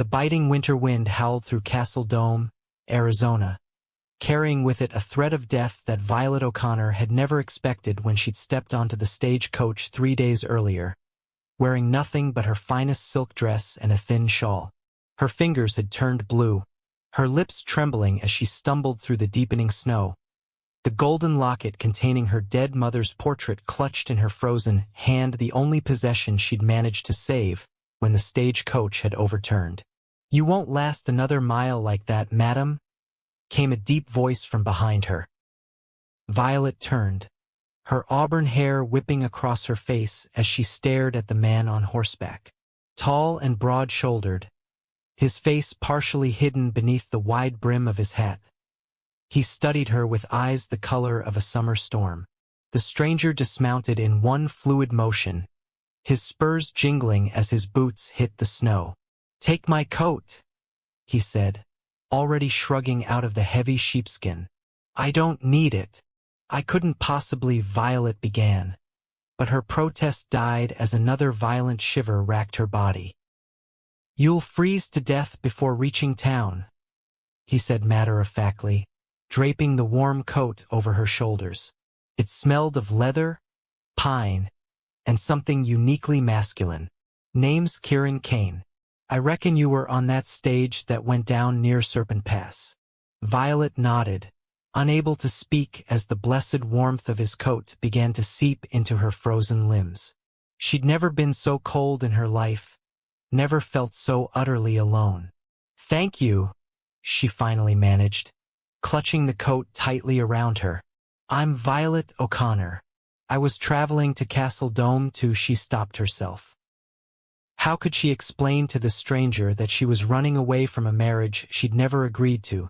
The biting winter wind howled through Castle Dome, Arizona, carrying with it a threat of death that Violet O'Connor had never expected when she'd stepped onto the stagecoach 3 days earlier, wearing nothing but her finest silk dress and a thin shawl. Her fingers had turned blue, her lips trembling as she stumbled through the deepening snow, the golden locket containing her dead mother's portrait clutched in her frozen hand, the only possession she'd managed to save when the stagecoach had overturned. "You won't last another mile like that, madam," came a deep voice from behind her. Violet turned, her auburn hair whipping across her face as she stared at the man on horseback. Tall and broad-shouldered, his face partially hidden beneath the wide brim of his hat, he studied her with eyes the color of a summer storm. The stranger dismounted in one fluid motion, his spurs jingling as his boots hit the snow. "Take my coat," he said, already shrugging out of the heavy sheepskin. "I don't need it." "I couldn't possibly," Violet began, but her protest died as another violent shiver racked her body. "You'll freeze to death before reaching town," he said matter-of-factly, draping the warm coat over her shoulders. It smelled of leather, pine, and something uniquely masculine. "Name's Kieran Kane. I reckon you were on that stage that went down near Serpent Pass." Violet nodded, unable to speak as the blessed warmth of his coat began to seep into her frozen limbs. She'd never been so cold in her life, never felt so utterly alone. "Thank you," she finally managed, clutching the coat tightly around her. "I'm Violet O'Connor. I was traveling to Castle Dome to—" She stopped herself. How could she explain to the stranger that she was running away from a marriage she'd never agreed to,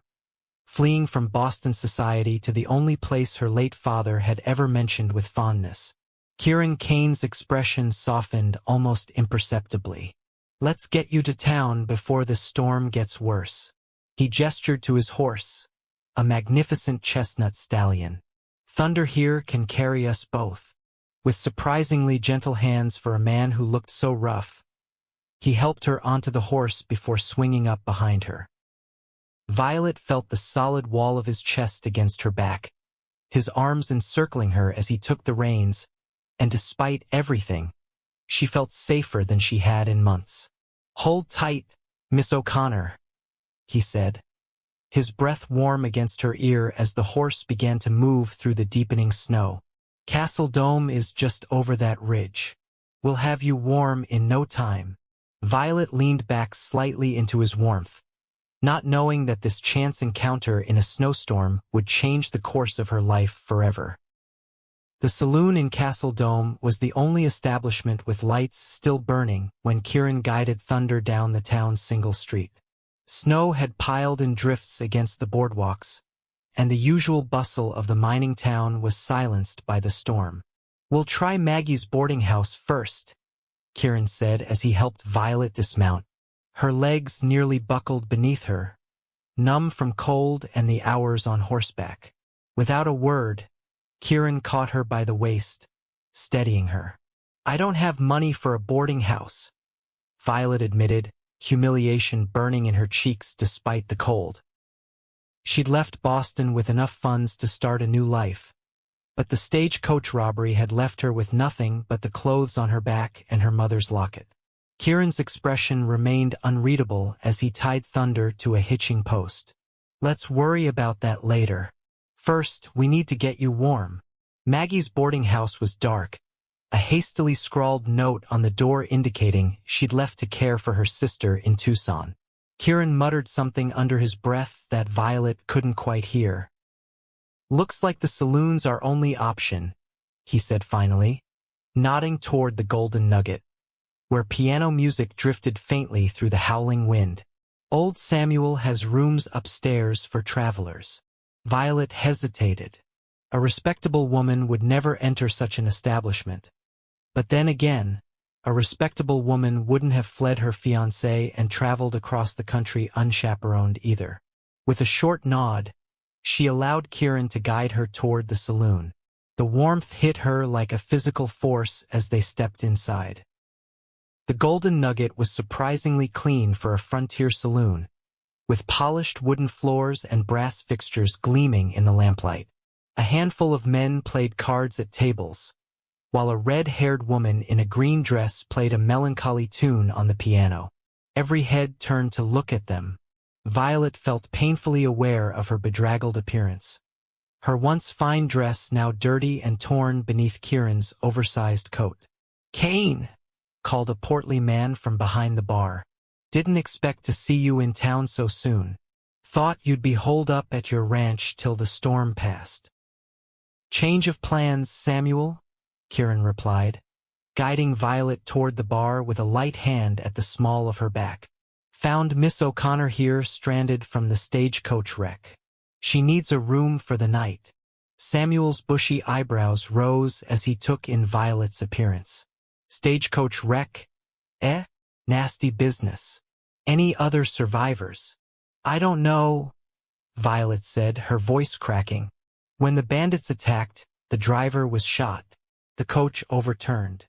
fleeing from Boston society to the only place her late father had ever mentioned with fondness? Kieran Kane's expression softened almost imperceptibly. "Let's get you to town before the storm gets worse." He gestured to his horse, a magnificent chestnut stallion. "Thunder here can carry us both." With surprisingly gentle hands for a man who looked so rough, he helped her onto the horse before swinging up behind her. Violet felt the solid wall of his chest against her back, his arms encircling her as he took the reins, and despite everything, she felt safer than she had in months. "Hold tight, Miss O'Connor," he said, his breath warm against her ear as the horse began to move through the deepening snow. "Castle Dome is just over that ridge. We'll have you warm in no time." Violet leaned back slightly into his warmth, not knowing that this chance encounter in a snowstorm would change the course of her life forever. The saloon in Castle Dome was the only establishment with lights still burning when Kieran guided Thunder down the town's single street. Snow had piled in drifts against the boardwalks, and the usual bustle of the mining town was silenced by the storm. "We'll try Maggie's boarding house first," Kieran said as he helped Violet dismount. Her legs nearly buckled beneath her, numb from cold and the hours on horseback. Without a word, Kieran caught her by the waist, steadying her. "I don't have money for a boarding house," Violet admitted, humiliation burning in her cheeks despite the cold. She'd left Boston with enough funds to start a new life, but the stagecoach robbery had left her with nothing but the clothes on her back and her mother's locket. Kieran's expression remained unreadable as he tied Thunder to a hitching post. "Let's worry about that later. First, we need to get you warm." Maggie's boarding house was dark, a hastily scrawled note on the door indicating she'd left to care for her sister in Tucson. Kieran muttered something under his breath that Violet couldn't quite hear. "Looks like the saloon's our only option," he said finally, nodding toward the Golden Nugget, where piano music drifted faintly through the howling wind. "Old Samuel has rooms upstairs for travelers." Violet hesitated. A respectable woman would never enter such an establishment. But then again, a respectable woman wouldn't have fled her fiancé and traveled across the country unchaperoned either. With a short nod, she allowed Kieran to guide her toward the saloon. The warmth hit her like a physical force as they stepped inside. The Golden Nugget was surprisingly clean for a frontier saloon, with polished wooden floors and brass fixtures gleaming in the lamplight. A handful of men played cards at tables, while a red-haired woman in a green dress played a melancholy tune on the piano. Every head turned to look at them. Violet felt painfully aware of her bedraggled appearance. Her once fine dress now dirty and torn beneath Kieran's oversized coat. "Kane!" called a portly man from behind the bar. "Didn't expect to see you in town so soon. Thought you'd be holed up at your ranch till the storm passed." "Change of plans, Samuel," Kieran replied, guiding Violet toward the bar with a light hand at the small of her back. "Found Miss O'Connor here stranded from the stagecoach wreck. She needs a room for the night." Samuel's bushy eyebrows rose as he took in Violet's appearance. "Stagecoach wreck? Eh? Nasty business. Any other survivors?" "I don't know," Violet said, her voice cracking. "When the bandits attacked, the driver was shot. The coach overturned.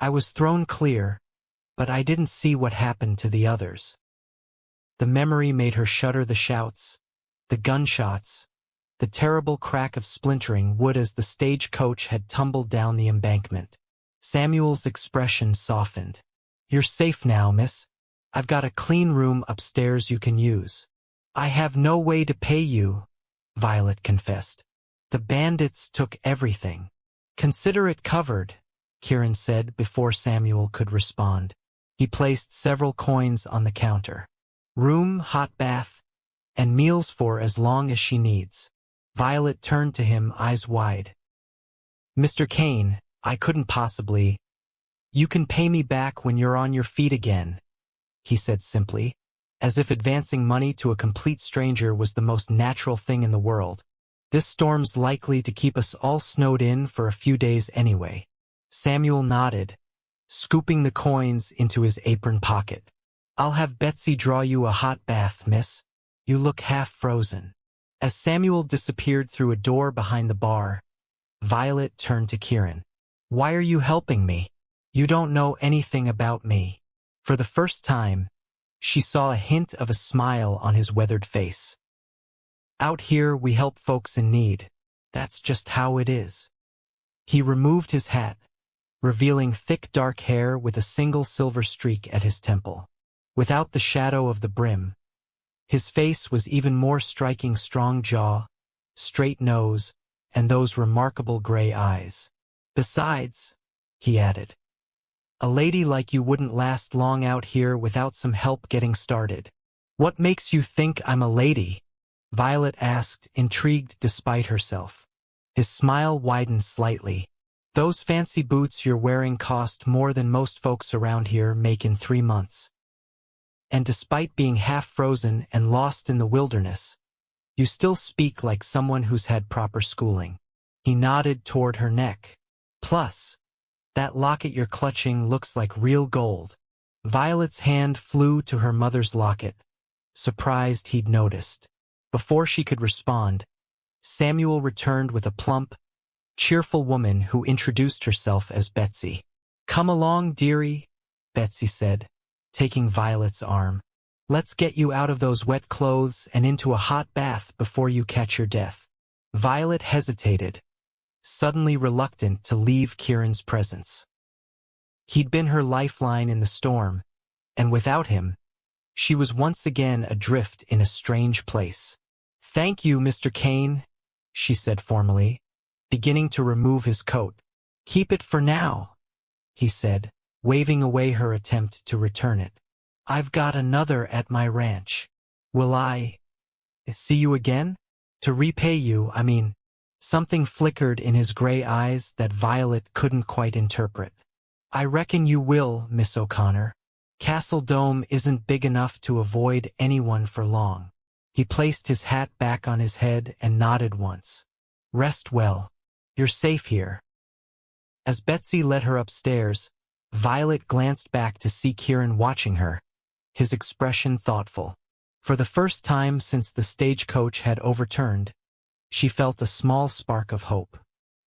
I was thrown clear, but I didn't see what happened to the others." The memory made her shudder. The shouts, the gunshots, the terrible crack of splintering wood as the stagecoach had tumbled down the embankment. Samuel's expression softened. "You're safe now, miss. I've got a clean room upstairs you can use." "I have no way to pay you," Violet confessed. "The bandits took everything." "Consider it covered," Kieran said before Samuel could respond. He placed several coins on the counter. "Room, hot bath, and meals for as long as she needs." Violet turned to him, eyes wide. "Mr. Kane, I couldn't possibly—" "You can pay me back when you're on your feet again," he said simply, as if advancing money to a complete stranger was the most natural thing in the world. "This storm's likely to keep us all snowed in for a few days anyway." Samuel nodded, scooping the coins into his apron pocket. "I'll have Betsy draw you a hot bath, miss. You look half frozen." As Samuel disappeared through a door behind the bar, Violet turned to Kieran. "Why are you helping me? You don't know anything about me." For the first time, she saw a hint of a smile on his weathered face. "Out here we help folks in need. That's just how it is." He removed his hat, revealing thick dark hair with a single silver streak at his temple. Without the shadow of the brim, his face was even more striking: strong jaw, straight nose, and those remarkable gray eyes. "Besides," he added, "a lady like you wouldn't last long out here without some help getting started." "What makes you think I'm a lady?" Violet asked, intrigued despite herself. His smile widened slightly. "Those fancy boots you're wearing cost more than most folks around here make in 3 months. And despite being half frozen and lost in the wilderness, you still speak like someone who's had proper schooling." He nodded toward her neck. "Plus, that locket you're clutching looks like real gold." Violet's hand flew to her mother's locket, surprised he'd noticed. Before she could respond, Samuel returned with a plump, cheerful woman who introduced herself as Betsy. "Come along, dearie," Betsy said, taking Violet's arm. "Let's get you out of those wet clothes and into a hot bath before you catch your death." Violet hesitated, suddenly reluctant to leave Kieran's presence. He'd been her lifeline in the storm, and without him, she was once again adrift in a strange place. "Thank you, Mr. Kane," she said formally, beginning to remove his coat. "Keep it for now," he said, waving away her attempt to return it. "I've got another at my ranch. Will I see you again? To repay you, I mean." Something flickered in his gray eyes that Violet couldn't quite interpret. "I reckon you will, Miss O'Connor. Castle Dome isn't big enough to avoid anyone for long." He placed his hat back on his head and nodded once. "Rest well. You're safe here." As Betsy led her upstairs, Violet glanced back to see Kieran watching her, his expression thoughtful. For the first time since the stagecoach had overturned, she felt a small spark of hope.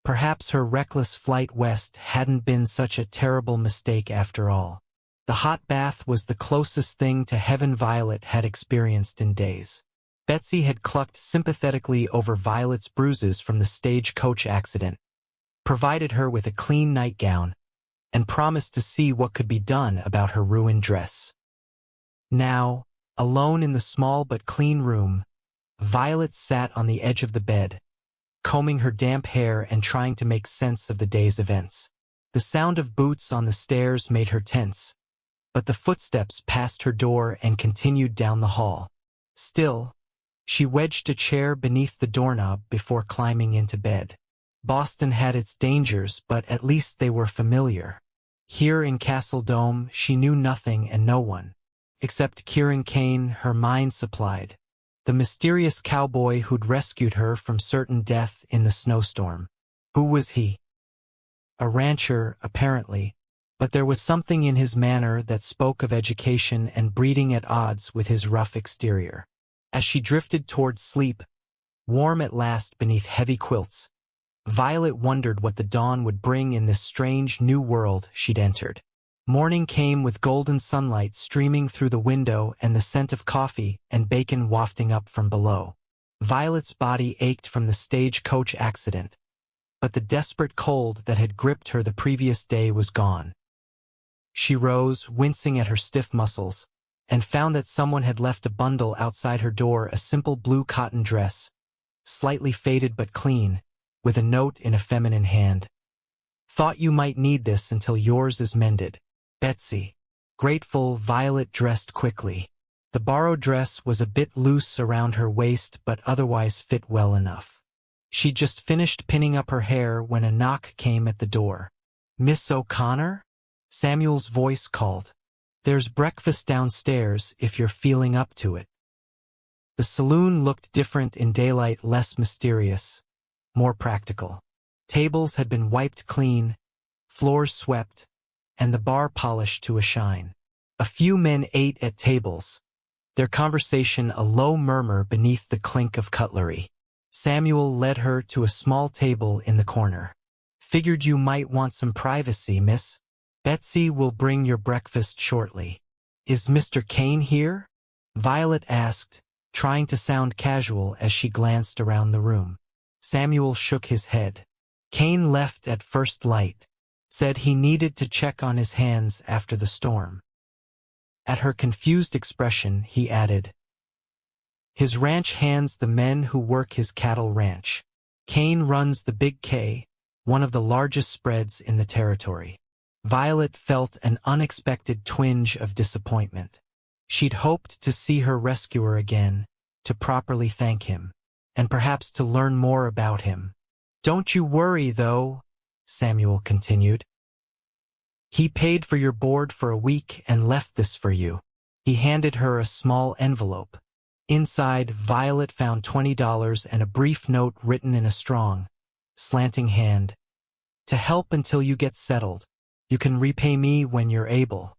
Perhaps her reckless flight west hadn't been such a terrible mistake after all. The hot bath was the closest thing to heaven Violet had experienced in days. Betsy had clucked sympathetically over Violet's bruises from the stagecoach accident, provided her with a clean nightgown, and promised to see what could be done about her ruined dress. Now, alone in the small but clean room, Violet sat on the edge of the bed, combing her damp hair and trying to make sense of the day's events. The sound of boots on the stairs made her tense, but the footsteps passed her door and continued down the hall. Still, she wedged a chair beneath the doorknob before climbing into bed. Boston had its dangers, but at least they were familiar. Here in Castle Dome, she knew nothing and no one. Except Kieran Kane, her mind supplied. The mysterious cowboy who'd rescued her from certain death in the snowstorm. Who was he? A rancher, apparently, but there was something in his manner that spoke of education and breeding at odds with his rough exterior. As she drifted toward sleep, warm at last beneath heavy quilts, Violet wondered what the dawn would bring in this strange new world she'd entered. Morning came with golden sunlight streaming through the window and the scent of coffee and bacon wafting up from below. Violet's body ached from the stagecoach accident, but the desperate cold that had gripped her the previous day was gone. She rose, wincing at her stiff muscles, and found that someone had left a bundle outside her door, a simple blue cotton dress, slightly faded but clean, with a note in a feminine hand. "Thought you might need this until yours is mended. Betsy." Grateful, Violet dressed quickly. The borrowed dress was a bit loose around her waist but otherwise fit well enough. She'd just finished pinning up her hair when a knock came at the door. "Miss O'Connor?" Samuel's voice called. "There's breakfast downstairs if you're feeling up to it." The saloon looked different in daylight, less mysterious, more practical. Tables had been wiped clean, floors swept, and the bar polished to a shine. A few men ate at tables, their conversation a low murmur beneath the clink of cutlery. Samuel led her to a small table in the corner. "Figured you might want some privacy, miss. Betsy will bring your breakfast shortly." "Is Mr. Kane here?" Violet asked, trying to sound casual as she glanced around the room. Samuel shook his head. "Kane left at first light. Said he needed to check on his hands after the storm." At her confused expression, he added, "His ranch hands the men who work his cattle ranch. Kane runs the Big K, one of the largest spreads in the territory." Violet felt an unexpected twinge of disappointment. She'd hoped to see her rescuer again, to properly thank him, and perhaps to learn more about him. "Don't you worry, though," Samuel continued. "He paid for your board for a week and left this for you." He handed her a small envelope. Inside, Violet found $20 and a brief note written in a strong, slanting hand. "To help until you get settled. You can repay me when you're able.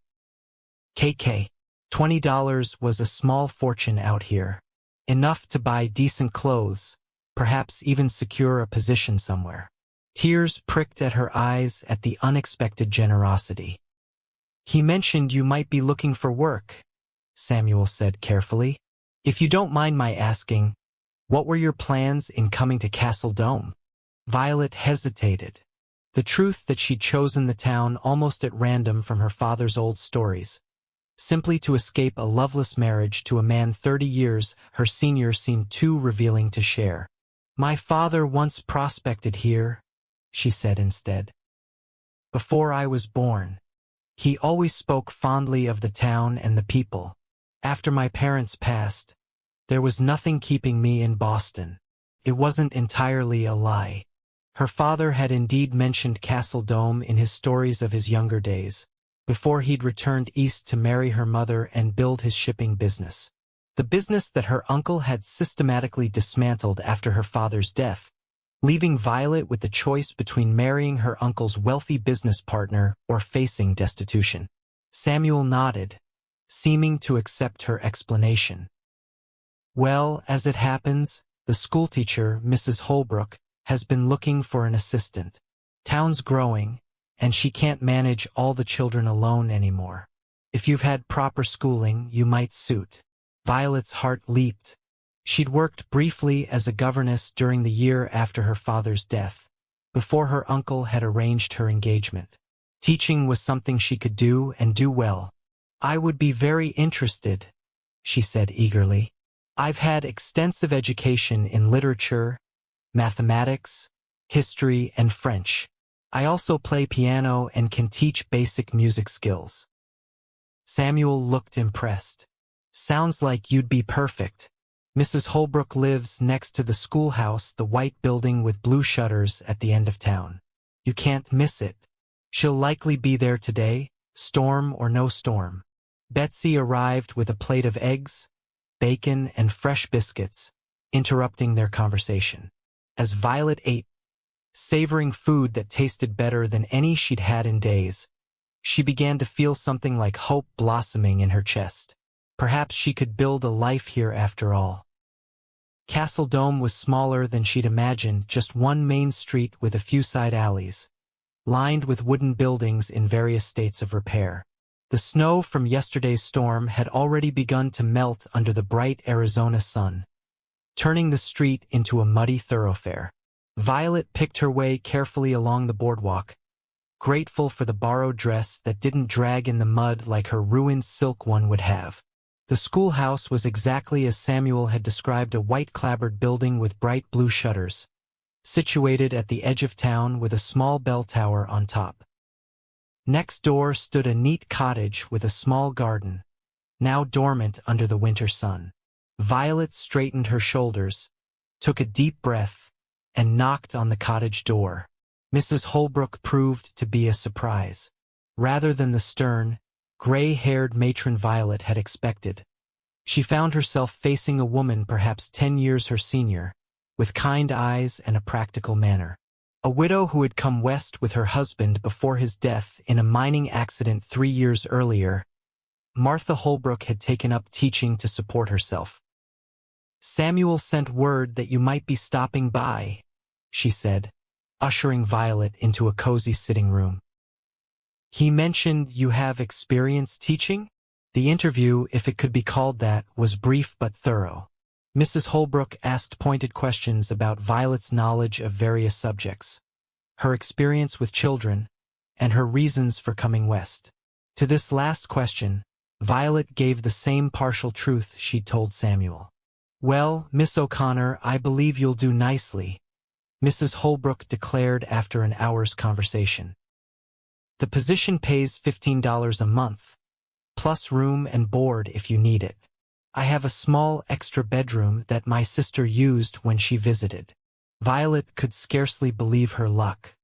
KK." $20 was a small fortune out here. Enough to buy decent clothes, perhaps even secure a position somewhere. Tears pricked at her eyes at the unexpected generosity. "He mentioned you might be looking for work," Samuel said carefully. "If you don't mind my asking, what were your plans in coming to Castle Dome?" Violet hesitated. The truth that she'd chosen the town almost at random from her father's old stories, simply to escape a loveless marriage to a man 30 years her senior, seemed too revealing to share. "My father once prospected here," she said instead. "Before I was born. He always spoke fondly of the town and the people. After my parents passed, there was nothing keeping me in Boston. It wasn't entirely a lie." Her father had indeed mentioned Castle Dome in his stories of his younger days, before he'd returned east to marry her mother and build his shipping business. The business that her uncle had systematically dismantled after her father's death, leaving Violet with the choice between marrying her uncle's wealthy business partner or facing destitution. Samuel nodded, seeming to accept her explanation. "Well, as it happens, the schoolteacher, Mrs. Holbrook, has been looking for an assistant. Town's growing, and she can't manage all the children alone anymore. If you've had proper schooling, you might suit. Violet's heart leaped. She'd worked briefly as a governess during the year after her father's death, before her uncle had arranged her engagement. Teaching was something she could do and do well. I would be very interested, she said eagerly. I've had extensive education in literature, mathematics, history, and French. I also play piano and can teach basic music skills. Samuel looked impressed. Sounds like you'd be perfect. Mrs. Holbrook lives next to the schoolhouse, the white building with blue shutters at the end of town. You can't miss it. She'll likely be there today, storm or no storm. Betsy arrived with a plate of eggs, bacon, and fresh biscuits, interrupting their conversation. As Violet ate, savoring food that tasted better than any she'd had in days, she began to feel something like hope blossoming in her chest. Perhaps she could build a life here after all. Castle Dome was smaller than she'd imagined, just one main street with a few side alleys, lined with wooden buildings in various states of repair. The snow from yesterday's storm had already begun to melt under the bright Arizona sun, turning the street into a muddy thoroughfare. Violet picked her way carefully along the boardwalk, grateful for the borrowed dress that didn't drag in the mud like her ruined silk one would have. The schoolhouse was exactly as Samuel had described, a white-clapboard building with bright blue shutters, situated at the edge of town with a small bell tower on top. Next door stood a neat cottage with a small garden, now dormant under the winter sun. Violet straightened her shoulders, took a deep breath, and knocked on the cottage door. Mrs. Holbrook proved to be a surprise. Rather than the stern, gray-haired matron Violet had expected, she found herself facing a woman perhaps 10 years her senior, with kind eyes and a practical manner. A widow who had come west with her husband before his death in a mining accident 3 years earlier, Martha Holbrook had taken up teaching to support herself. "Samuel sent word that you might be stopping by," she said, ushering Violet into a cozy sitting room. "He mentioned you have experience teaching?" The interview, if it could be called that, was brief but thorough. Mrs. Holbrook asked pointed questions about Violet's knowledge of various subjects, her experience with children, and her reasons for coming west. To this last question, Violet gave the same partial truth she'd told Samuel. "Well, Miss O'Connor, I believe you'll do nicely," Mrs. Holbrook declared after an hour's conversation. "The position pays $15 a month, plus room and board if you need it. I have a small extra bedroom that my sister used when she visited." Violet could scarcely believe her luck.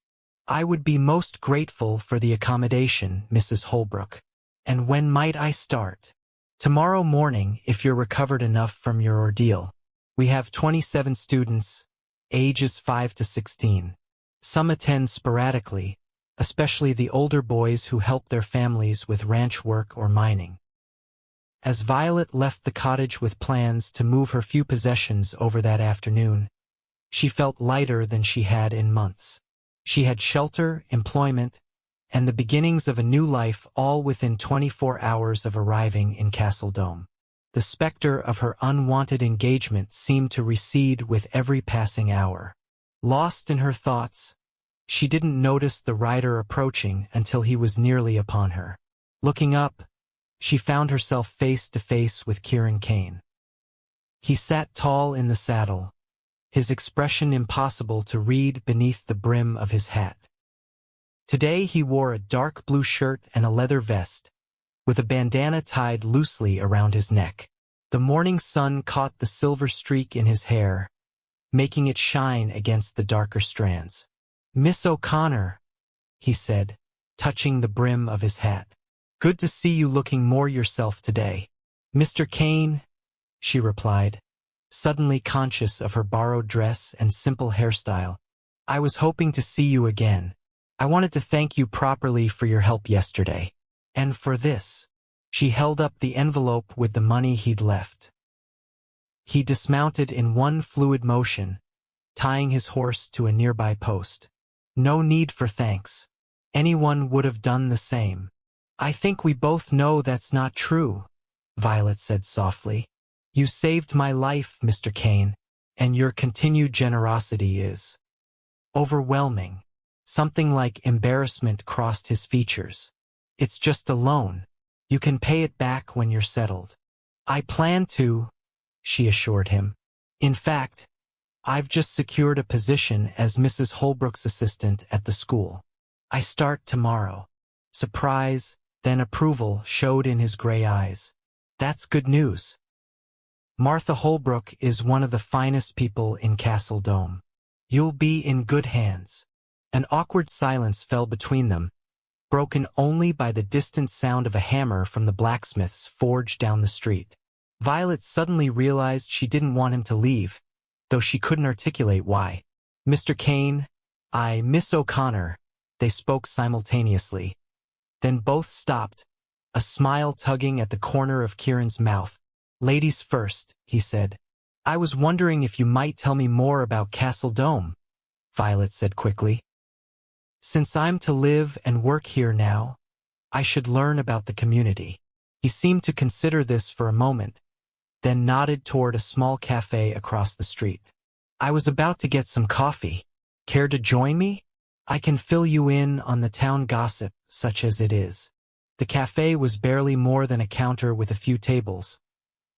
"I would be most grateful for the accommodation, Mrs. Holbrook. And when might I start?" "Tomorrow morning, if you're recovered enough from your ordeal. We have 27 students, ages 5 to 16. Some attend sporadically, especially the older boys who help their families with ranch work or mining." As Violet left the cottage with plans to move her few possessions over that afternoon, she felt lighter than she had in months. She had shelter, employment, and the beginnings of a new life all within 24 hours of arriving in Castle Dome. The specter of her unwanted engagement seemed to recede with every passing hour. Lost in her thoughts, she didn't notice the rider approaching until he was nearly upon her. Looking up, she found herself face to face with Kieran Kane. He sat tall in the saddle, his expression impossible to read beneath the brim of his hat. Today he wore a dark blue shirt and a leather vest, with a bandana tied loosely around his neck. The morning sun caught the silver streak in his hair, making it shine against the darker strands. "Miss O'Connor," he said, touching the brim of his hat. "Good to see you looking more yourself today." "Mr. Kane," she replied, suddenly conscious of her borrowed dress and simple hairstyle. "I was hoping to see you again. I wanted to thank you properly for your help yesterday. And for this." She held up the envelope with the money he'd left. He dismounted in one fluid motion, tying his horse to a nearby post. "No need for thanks. Anyone would have done the same." I think we both know that's not true, Violet said softly. You saved my life, Mr. Kane, and your continued generosity is overwhelming. Something like embarrassment crossed his features. It's just a loan. You can pay it back when you're settled. I plan to, she assured him. In fact, I've just secured a position as Mrs. Holbrook's assistant at the school. I start tomorrow. Surprise, then approval showed in his gray eyes. That's good news. Martha Holbrook is one of the finest people in Castle Dome. You'll be in good hands. An awkward silence fell between them, broken only by the distant sound of a hammer from the blacksmith's forge down the street. Violet suddenly realized she didn't want him to leave, though she couldn't articulate why. Mr. Kane, Miss O'Connor, they spoke simultaneously. Then both stopped, a smile tugging at the corner of Kieran's mouth. Ladies first, he said. I was wondering if you might tell me more about Castle Dome, Violet said quickly. Since I'm to live and work here now, I should learn about the community. He seemed to consider this for a moment, then nodded toward a small cafe across the street. I was about to get some coffee. Care to join me? I can fill you in on the town gossip, such as it is. The cafe was barely more than a counter with a few tables,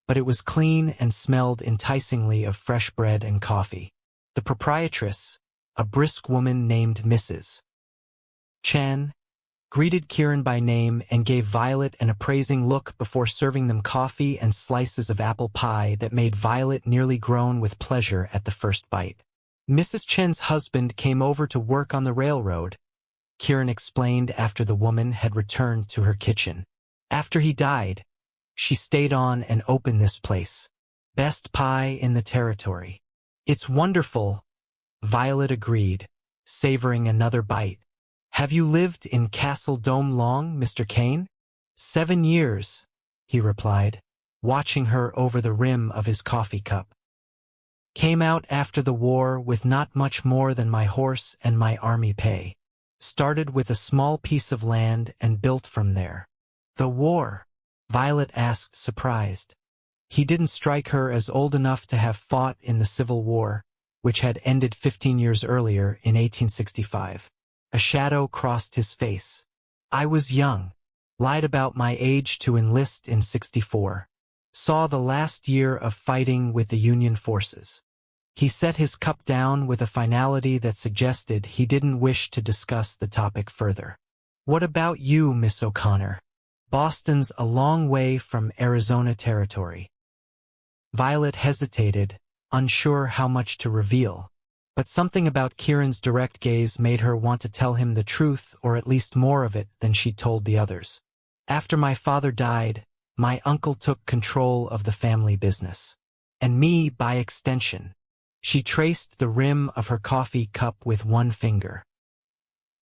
but it was clean and smelled enticingly of fresh bread and coffee. The proprietress, a brisk woman named Mrs. Chen, greeted Kieran by name and gave Violet an appraising look before serving them coffee and slices of apple pie that made Violet nearly groan with pleasure at the first bite. Mrs. Chen's husband came over to work on the railroad, Kieran explained after the woman had returned to her kitchen. After he died, she stayed on and opened this place. Best pie in the territory. It's wonderful, Violet agreed, savoring another bite. Have you lived in Castle Dome long, Mr. Kane? 7 years, he replied, watching her over the rim of his coffee cup. Came out after the war with not much more than my horse and my army pay. Started with a small piece of land and built from there. The war? Violet asked, surprised. He didn't strike her as old enough to have fought in the Civil War, which had ended 15 years earlier in 1865. A shadow crossed his face. I was young. Lied about my age to enlist in 64. Saw the last year of fighting with the Union forces. He set his cup down with a finality that suggested he didn't wish to discuss the topic further. What about you, Miss O'Connor? Boston's a long way from Arizona territory. Violet hesitated, unsure how much to reveal, but something about Kieran's direct gaze made her want to tell him the truth, or at least more of it than she'd told the others. After my father died, my uncle took control of the family business. And me by extension. She traced the rim of her coffee cup with one finger.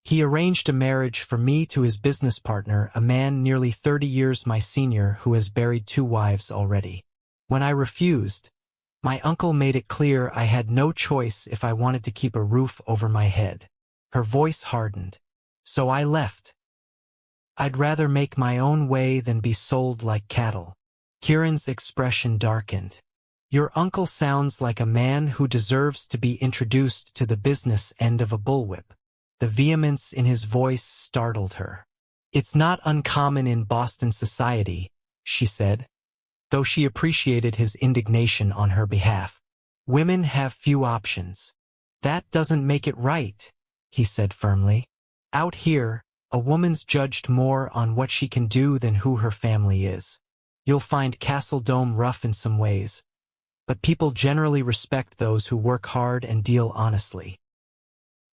He arranged a marriage for me to his business partner, a man nearly 30 years my senior who has buried 2 wives already. When I refused, my uncle made it clear I had no choice if I wanted to keep a roof over my head. Her voice hardened. So I left. I'd rather make my own way than be sold like cattle. Kieran's expression darkened. Your uncle sounds like a man who deserves to be introduced to the business end of a bullwhip. The vehemence in his voice startled her. It's not uncommon in Boston society, she said, though she appreciated his indignation on her behalf. Women have few options. That doesn't make it right, he said firmly. Out here, a woman's judged more on what she can do than who her family is. You'll find Castle Dome rough in some ways, but people generally respect those who work hard and deal honestly.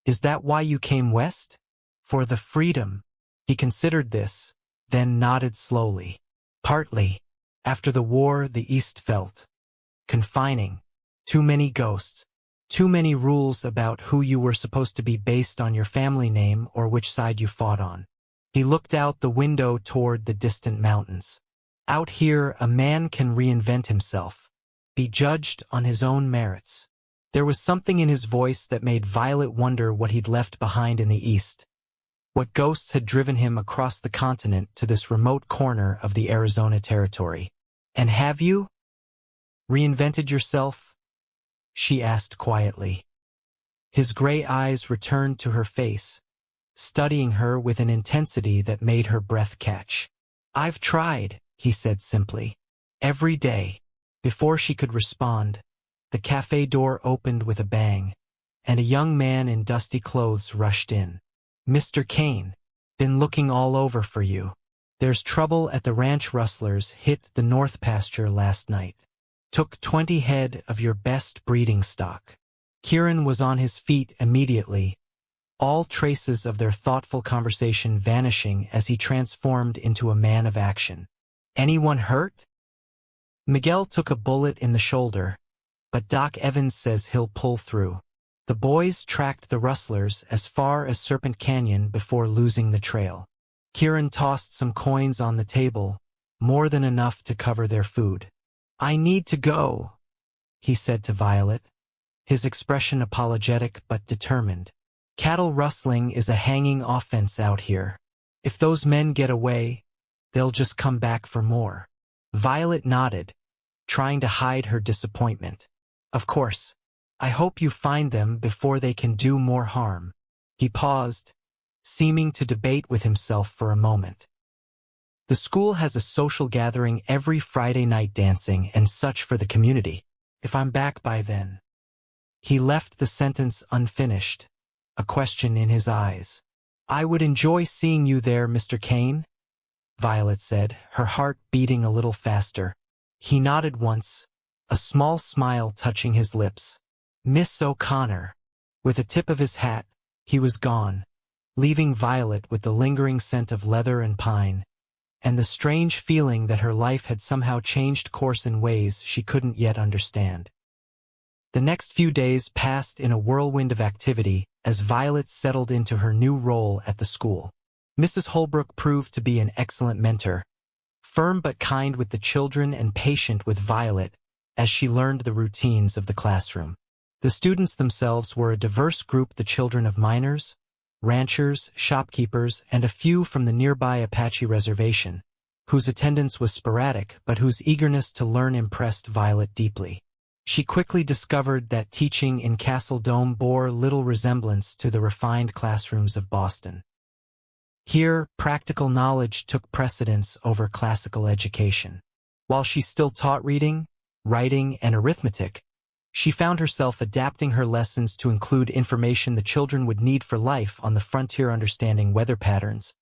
Is that why you came west? For the freedom. He considered this, then nodded slowly. Partly. After the war, the East felt confining. Too many ghosts. Too many rules about who you were supposed to be based on your family name or which side you fought on. He looked out the window toward the distant mountains. Out here, a man can reinvent himself. Be judged on his own merits. There was something in his voice that made Violet wonder what he'd left behind in the East. What ghosts had driven him across the continent to this remote corner of the Arizona territory? "And have you reinvented yourself?" she asked quietly. His gray eyes returned to her face, studying her with an intensity that made her breath catch. "I've tried," he said simply. "Every day." Before she could respond, the cafe door opened with a bang, and a young man in dusty clothes rushed in. "Mr. Kane, been looking all over for you. There's trouble at the ranch. Rustlers hit the north pasture last night. Took 20 head of your best breeding stock." Kieran was on his feet immediately, all traces of their thoughtful conversation vanishing as he transformed into a man of action. "Anyone hurt?" "Miguel took a bullet in the shoulder, but Doc Evans says he'll pull through." The boys tracked the rustlers as far as Serpent Canyon before losing the trail. Kieran tossed some coins on the table, more than enough to cover their food. "I need to go," he said to Violet, his expression apologetic but determined. "Cattle rustling is a hanging offense out here. If those men get away, they'll just come back for more." Violet nodded, trying to hide her disappointment. "Of course. I hope you find them before they can do more harm." He paused, seeming to debate with himself for a moment. "The school has a social gathering every Friday night, dancing and such for the community. If I'm back by then." He left the sentence unfinished, a question in his eyes. "I would enjoy seeing you there, Mr. Kane," Violet said, her heart beating a little faster. He nodded once, a small smile touching his lips. "Miss O'Connor." With a tip of his hat, he was gone, leaving Violet with the lingering scent of leather and pine, and the strange feeling that her life had somehow changed course in ways she couldn't yet understand. The next few days passed in a whirlwind of activity as Violet settled into her new role at the school. Mrs. Holbrook proved to be an excellent mentor, firm but kind with the children and patient with Violet as she learned the routines of the classroom. The students themselves were a diverse group, the children of miners, ranchers, shopkeepers, and a few from the nearby Apache reservation, whose attendance was sporadic but whose eagerness to learn impressed Violet deeply. She quickly discovered that teaching in Castle Dome bore little resemblance to the refined classrooms of Boston. Here, practical knowledge took precedence over classical education. While she still taught reading, writing, and arithmetic, she found herself adapting her lessons to include information the children would need for life on the frontier, understanding weather patterns,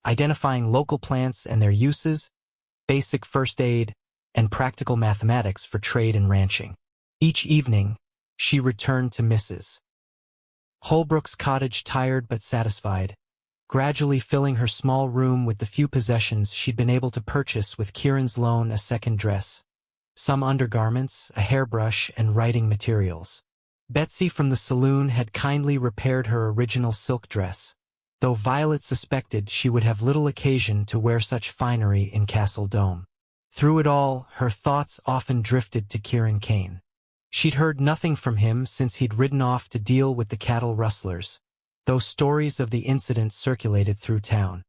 identifying local plants and their uses, basic first aid, and practical mathematics for trade and ranching. Each evening, she returned to Mrs. Holbrook's cottage tired but satisfied, gradually filling her small room with the few possessions she'd been able to purchase with Kieran's loan: a second dress, some undergarments, a hairbrush, and writing materials. Betsy from the saloon had kindly repaired her original silk dress, though Violet suspected she would have little occasion to wear such finery in Castle Dome. Through it all, her thoughts often drifted to Kieran Kane. She'd heard nothing from him since he'd ridden off to deal with the cattle rustlers, though stories of the incident circulated through town.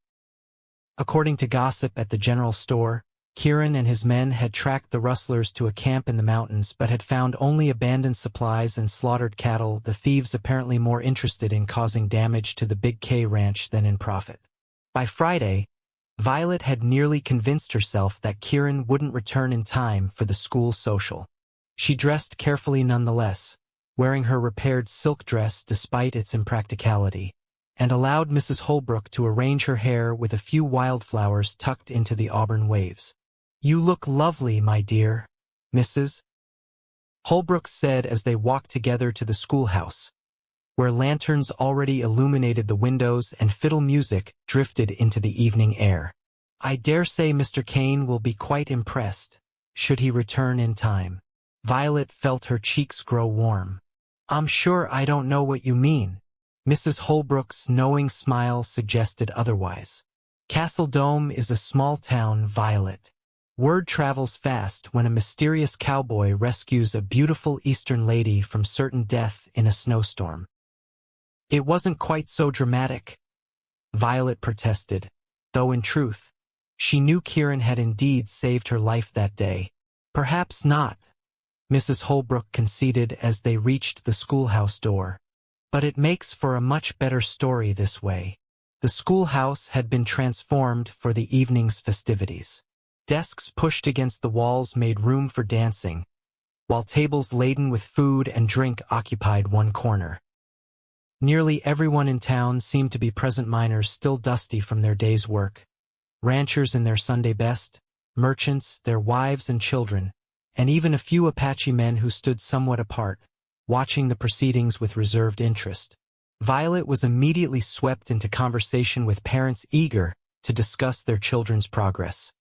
According to gossip at the general store, Kieran and his men had tracked the rustlers to a camp in the mountains but had found only abandoned supplies and slaughtered cattle, the thieves apparently more interested in causing damage to the Big K ranch than in profit. By Friday, Violet had nearly convinced herself that Kieran wouldn't return in time for the school social. She dressed carefully nonetheless, wearing her repaired silk dress despite its impracticality, and allowed Mrs. Holbrook to arrange her hair with a few wildflowers tucked into the auburn waves. "You look lovely, my dear," Mrs. Holbrook said as they walked together to the schoolhouse, where lanterns already illuminated the windows and fiddle music drifted into the evening air. "I dare say Mr. Kane will be quite impressed, should he return in time." Violet felt her cheeks grow warm. "I'm sure I don't know what you mean." Mrs. Holbrook's knowing smile suggested otherwise. "Castle Dome is a small town, Violet. Word travels fast when a mysterious cowboy rescues a beautiful Eastern lady from certain death in a snowstorm. It wasn't quite so dramatic," Violet protested, though in truth, she knew Kieran had indeed saved her life that day. Perhaps not, Mrs. Holbrook conceded as they reached the schoolhouse door. But it makes for a much better story this way. The schoolhouse had been transformed for the evening's festivities. Desks pushed against the walls made room for dancing, while tables laden with food and drink occupied one corner. Nearly everyone in town seemed to be present, miners still dusty from their day's work, ranchers in their Sunday best, merchants, their wives and children, and even a few Apache men who stood somewhat apart, watching the proceedings with reserved interest. Violet was immediately swept into conversation with parents eager to discuss their children's progress,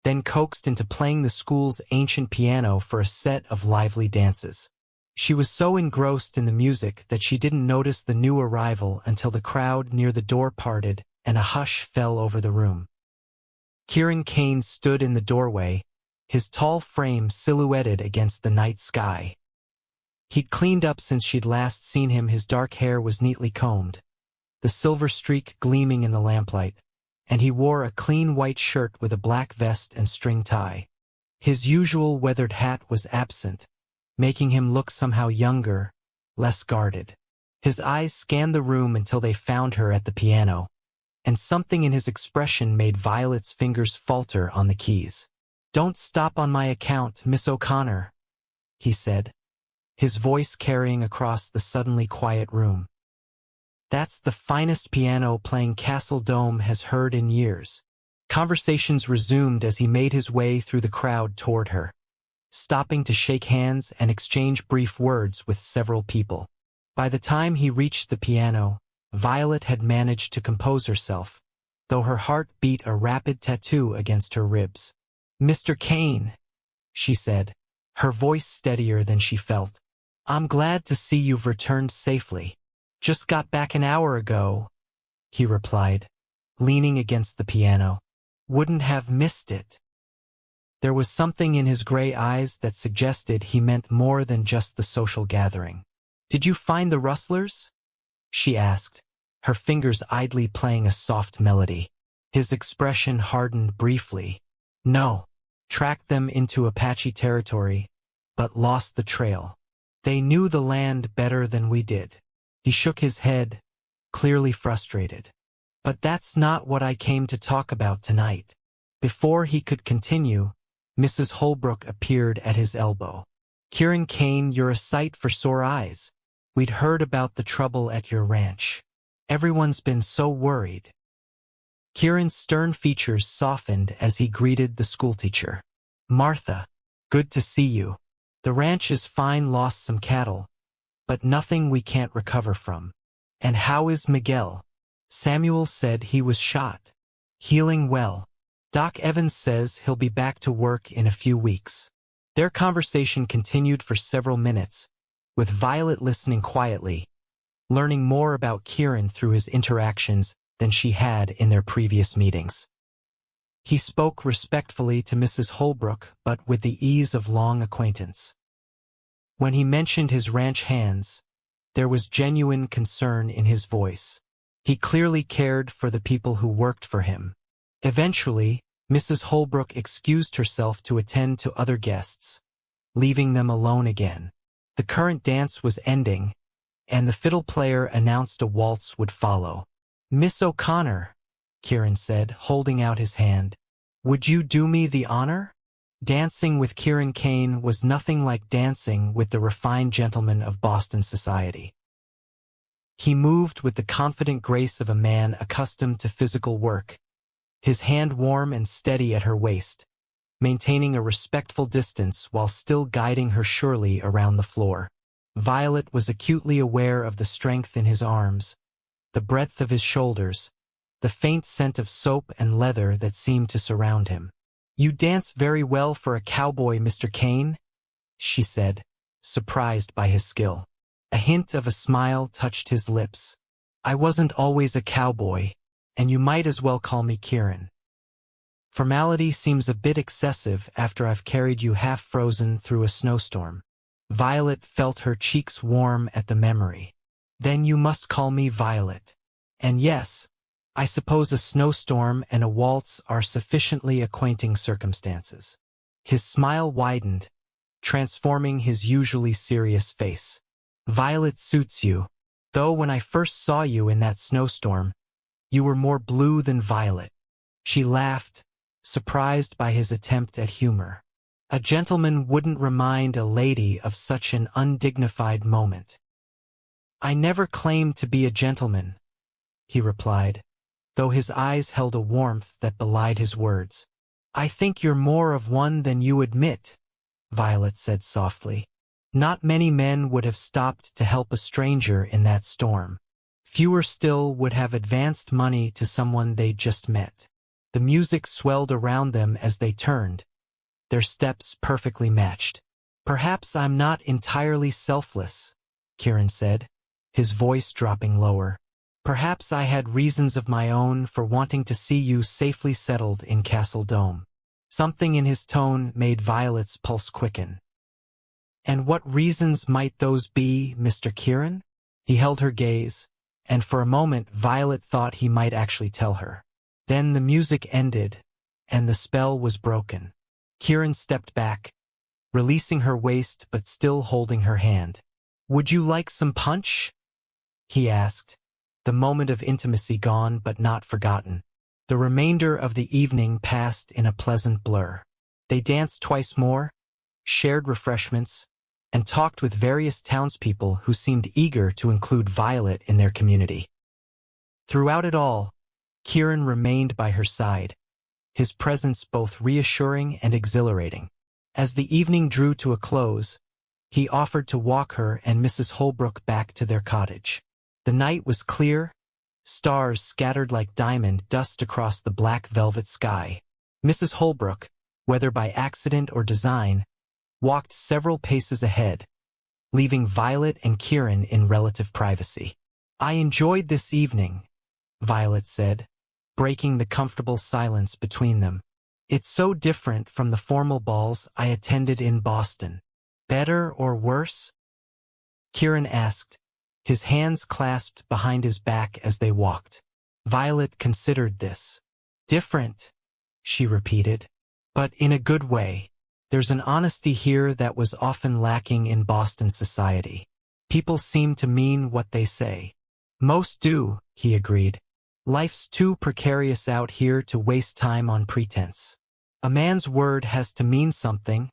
then coaxed into playing the school's ancient piano for a set of lively dances. She was so engrossed in the music that she didn't notice the new arrival until the crowd near the door parted and a hush fell over the room. Kieran Kane stood in the doorway, his tall frame silhouetted against the night sky. He'd cleaned up since she'd last seen him. His dark hair was neatly combed, the silver streak gleaming in the lamplight, and he wore a clean white shirt with a black vest and string tie. His usual weathered hat was absent, making him look somehow younger, less guarded. His eyes scanned the room until they found her at the piano, and something in his expression made Violet's fingers falter on the keys. "Don't stop on my account, Miss O'Connor," he said, his voice carrying across the suddenly quiet room. "That's the finest piano playing Castle Dome has heard in years." Conversations resumed as he made his way through the crowd toward her, stopping to shake hands and exchange brief words with several people. By the time he reached the piano, Violet had managed to compose herself, though her heart beat a rapid tattoo against her ribs. "Mr. Kane," she said, her voice steadier than she felt, "I'm glad to see you've returned safely." "Just got back an hour ago," he replied, leaning against the piano. "Wouldn't have missed it." There was something in his gray eyes that suggested he meant more than just the social gathering. "Did you find the rustlers?" she asked, her fingers idly playing a soft melody. His expression hardened briefly. "No. Tracked them into Apache territory, but lost the trail. They knew the land better than we did." He shook his head, clearly frustrated. "But that's not what I came to talk about tonight." Before he could continue, Mrs. Holbrook appeared at his elbow. "Kieran Kane, you're a sight for sore eyes. We'd heard about the trouble at your ranch. Everyone's been so worried." Kieran's stern features softened as he greeted the schoolteacher. "Martha, good to see you. The ranch is fine, lost some cattle, but nothing we can't recover from." "And how is Miguel?" "Samuel said he was shot. Healing well. Doc Evans says he'll be back to work in a few weeks." Their conversation continued for several minutes, with Violet listening quietly, learning more about Kieran through his interactions than she had in their previous meetings. He spoke respectfully to Mrs. Holbrook, but with the ease of long acquaintance. When he mentioned his ranch hands, there was genuine concern in his voice. He clearly cared for the people who worked for him. Eventually, Mrs. Holbrook excused herself to attend to other guests, leaving them alone again. The current dance was ending, and the fiddle player announced a waltz would follow. "Miss O'Connor," Kieran said, holding out his hand, "would you do me the honor?" Dancing with Kieran Kane was nothing like dancing with the refined gentlemen of Boston society. He moved with the confident grace of a man accustomed to physical work, his hand warm and steady at her waist, maintaining a respectful distance while still guiding her surely around the floor. Violet was acutely aware of the strength in his arms, the breadth of his shoulders, the faint scent of soap and leather that seemed to surround him. "You dance very well for a cowboy, Mr. Kane," she said, surprised by his skill. A hint of a smile touched his lips. "I wasn't always a cowboy, and you might as well call me Kieran. Formality seems a bit excessive after I've carried you half frozen through a snowstorm." Violet felt her cheeks warm at the memory. "Then you must call me Violet. And yes, I suppose a snowstorm and a waltz are sufficiently acquainting circumstances. His smile widened, transforming his usually serious face. Violet suits you, though when I first saw you in that snowstorm, you were more blue than violet. She laughed, surprised by his attempt at humor. A gentleman wouldn't remind a lady of such an undignified moment. I never claimed to be a gentleman, he replied, though his eyes held a warmth that belied his words. I think you're more of one than you admit, Violet said softly. Not many men would have stopped to help a stranger in that storm. Fewer still would have advanced money to someone they'd just met. The music swelled around them as they turned, their steps perfectly matched. Perhaps I'm not entirely selfless, Kieran said, his voice dropping lower. Perhaps I had reasons of my own for wanting to see you safely settled in Castle Dome. Something in his tone made Violet's pulse quicken. And what reasons might those be, Mr. Kieran? He held her gaze, and for a moment Violet thought he might actually tell her. Then the music ended, and the spell was broken. Kieran stepped back, releasing her waist but still holding her hand. Would you like some punch? He asked, the moment of intimacy gone but not forgotten. The remainder of the evening passed in a pleasant blur. They danced twice more, shared refreshments, and talked with various townspeople who seemed eager to include Violet in their community. Throughout it all, Kieran remained by her side, his presence both reassuring and exhilarating. As the evening drew to a close, he offered to walk her and Mrs. Holbrook back to their cottage. The night was clear, stars scattered like diamond dust across the black velvet sky. Mrs. Holbrook, whether by accident or design, walked several paces ahead, leaving Violet and Kieran in relative privacy. I enjoyed this evening, Violet said, breaking the comfortable silence between them. It's so different from the formal balls I attended in Boston. Better or worse? Kieran asked, his hands clasped behind his back as they walked. Violet considered this. Different, she repeated, but in a good way. There's an honesty here that was often lacking in Boston society. People seem to mean what they say. Most do, he agreed. Life's too precarious out here to waste time on pretense. A man's word has to mean something,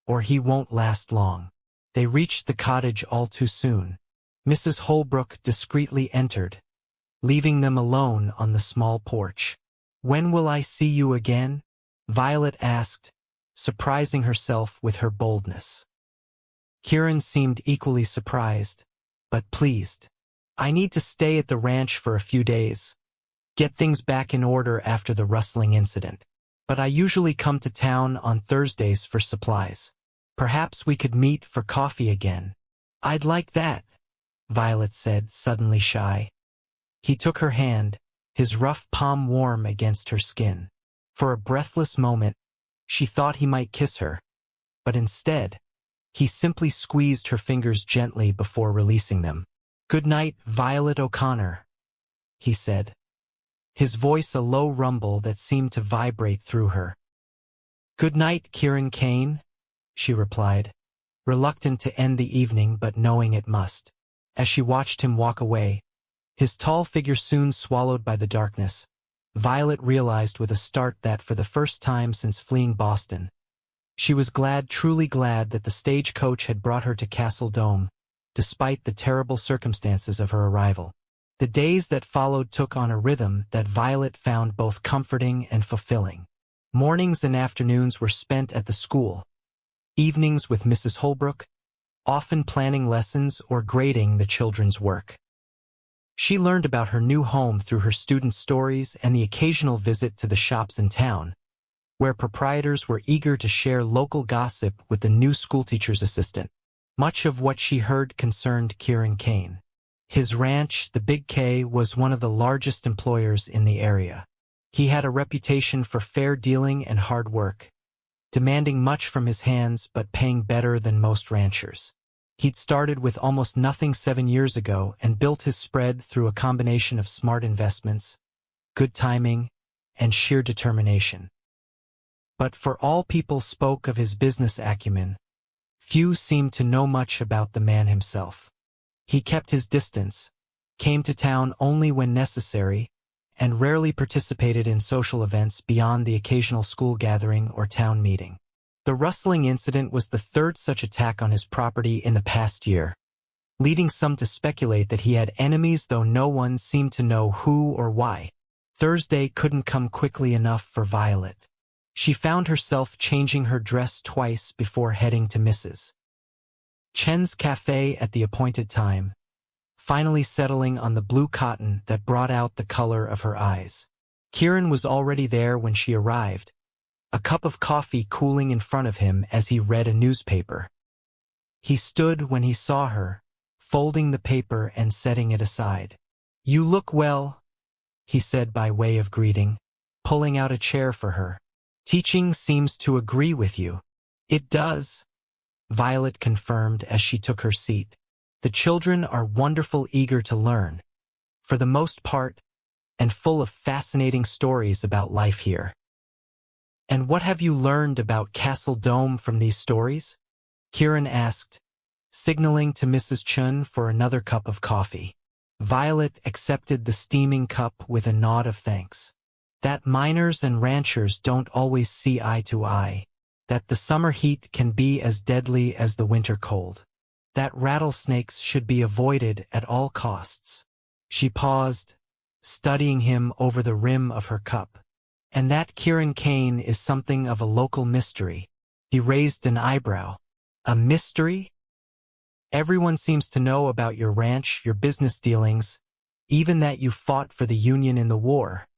or he won't last long. They reached the cottage all too soon. Mrs. Holbrook discreetly entered, leaving them alone on the small porch. When will I see you again? Violet asked, surprising herself with her boldness. Kieran seemed equally surprised, but pleased. I need to stay at the ranch for a few days, get things back in order after the rustling incident. But I usually come to town on Thursdays for supplies. Perhaps we could meet for coffee again. I'd like that, Violet said, suddenly shy. He took her hand, his rough palm warm against her skin. For a breathless moment, she thought he might kiss her, but instead, he simply squeezed her fingers gently before releasing them. Good night, Violet O'Connor, he said, his voice a low rumble that seemed to vibrate through her. Good night, Kieran Kane, she replied, reluctant to end the evening but knowing it must. As she watched him walk away, his tall figure soon swallowed by the darkness, Violet realized with a start that for the first time since fleeing Boston, she was glad, truly glad, that the stagecoach had brought her to Castle Dome, despite the terrible circumstances of her arrival. The days that followed took on a rhythm that Violet found both comforting and fulfilling. Mornings and afternoons were spent at the school, evenings with Mrs. Holbrook, often planning lessons or grading the children's work. She learned about her new home through her student stories and the occasional visit to the shops in town, where proprietors were eager to share local gossip with the new schoolteacher's assistant. Much of what she heard concerned Kieran Kane. His ranch, the Big K, was one of the largest employers in the area. He had a reputation for fair dealing and hard work, demanding much from his hands but paying better than most ranchers. He'd started with almost nothing 7 years ago and built his spread through a combination of smart investments, good timing, and sheer determination. But for all people spoke of his business acumen, few seemed to know much about the man himself. He kept his distance, came to town only when necessary, and rarely participated in social events beyond the occasional school gathering or town meeting. The rustling incident was the third such attack on his property in the past year, leading some to speculate that he had enemies, though no one seemed to know who or why. Thursday couldn't come quickly enough for Violet. She found herself changing her dress twice before heading to Mrs. Chen's cafe at the appointed time, finally settling on the blue cotton that brought out the color of her eyes. Kieran was already there when she arrived, a cup of coffee cooling in front of him as he read a newspaper. He stood when he saw her, folding the paper and setting it aside. "You look well," he said by way of greeting, pulling out a chair for her. "Teaching seems to agree with you." "It does," Violet confirmed as she took her seat. "The children are wonderful, eager to learn, for the most part, and full of fascinating stories about life here." "And what have you learned about Castle Dome from these stories?" Kieran asked, signaling to Mrs. Chun for another cup of coffee. Violet accepted the steaming cup with a nod of thanks. That miners and ranchers don't always see eye to eye, that the summer heat can be as deadly as the winter cold, that rattlesnakes should be avoided at all costs. She paused, studying him over the rim of her cup. "And that Kieran Kane is something of a local mystery." He raised an eyebrow. "A mystery? Everyone seems to know about your ranch, your business dealings, even that you fought for the Union in the war,"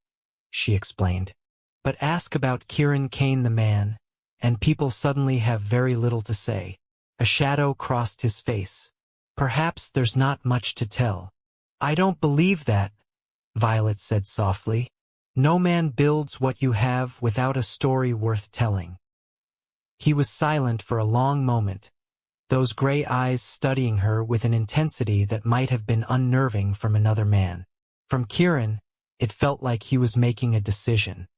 she explained. "But ask about Kieran Kane the man, and people suddenly have very little to say." A shadow crossed his face. "Perhaps there's not much to tell." "I don't believe that," Violet said softly. "No man builds what you have without a story worth telling." He was silent for a long moment, those gray eyes studying her with an intensity that might have been unnerving from another man. From Kieran, it felt like he was making a decision.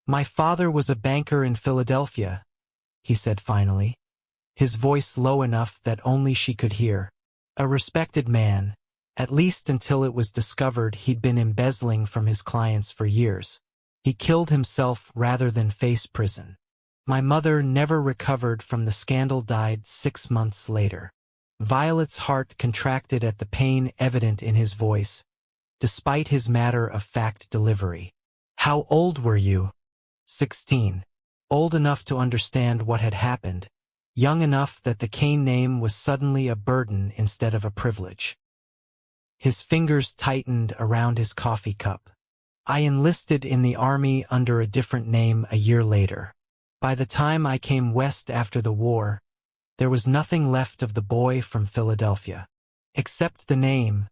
"My father was a banker in Philadelphia," he said finally, his voice low enough that only she could hear. "A respected man, at least until it was discovered he'd been embezzling from his clients for years. He killed himself rather than face prison. My mother never recovered from the scandal, died 6 months later." Violet's heart contracted at the pain evident in his voice, despite his matter-of-fact delivery. "How old were you?" 16. Old enough to understand what had happened, young enough that the Kane name was suddenly a burden instead of a privilege. His fingers tightened around his coffee cup. "I enlisted in the army under a different name a year later. By the time I came west after the war, there was nothing left of the boy from Philadelphia. Except the name,"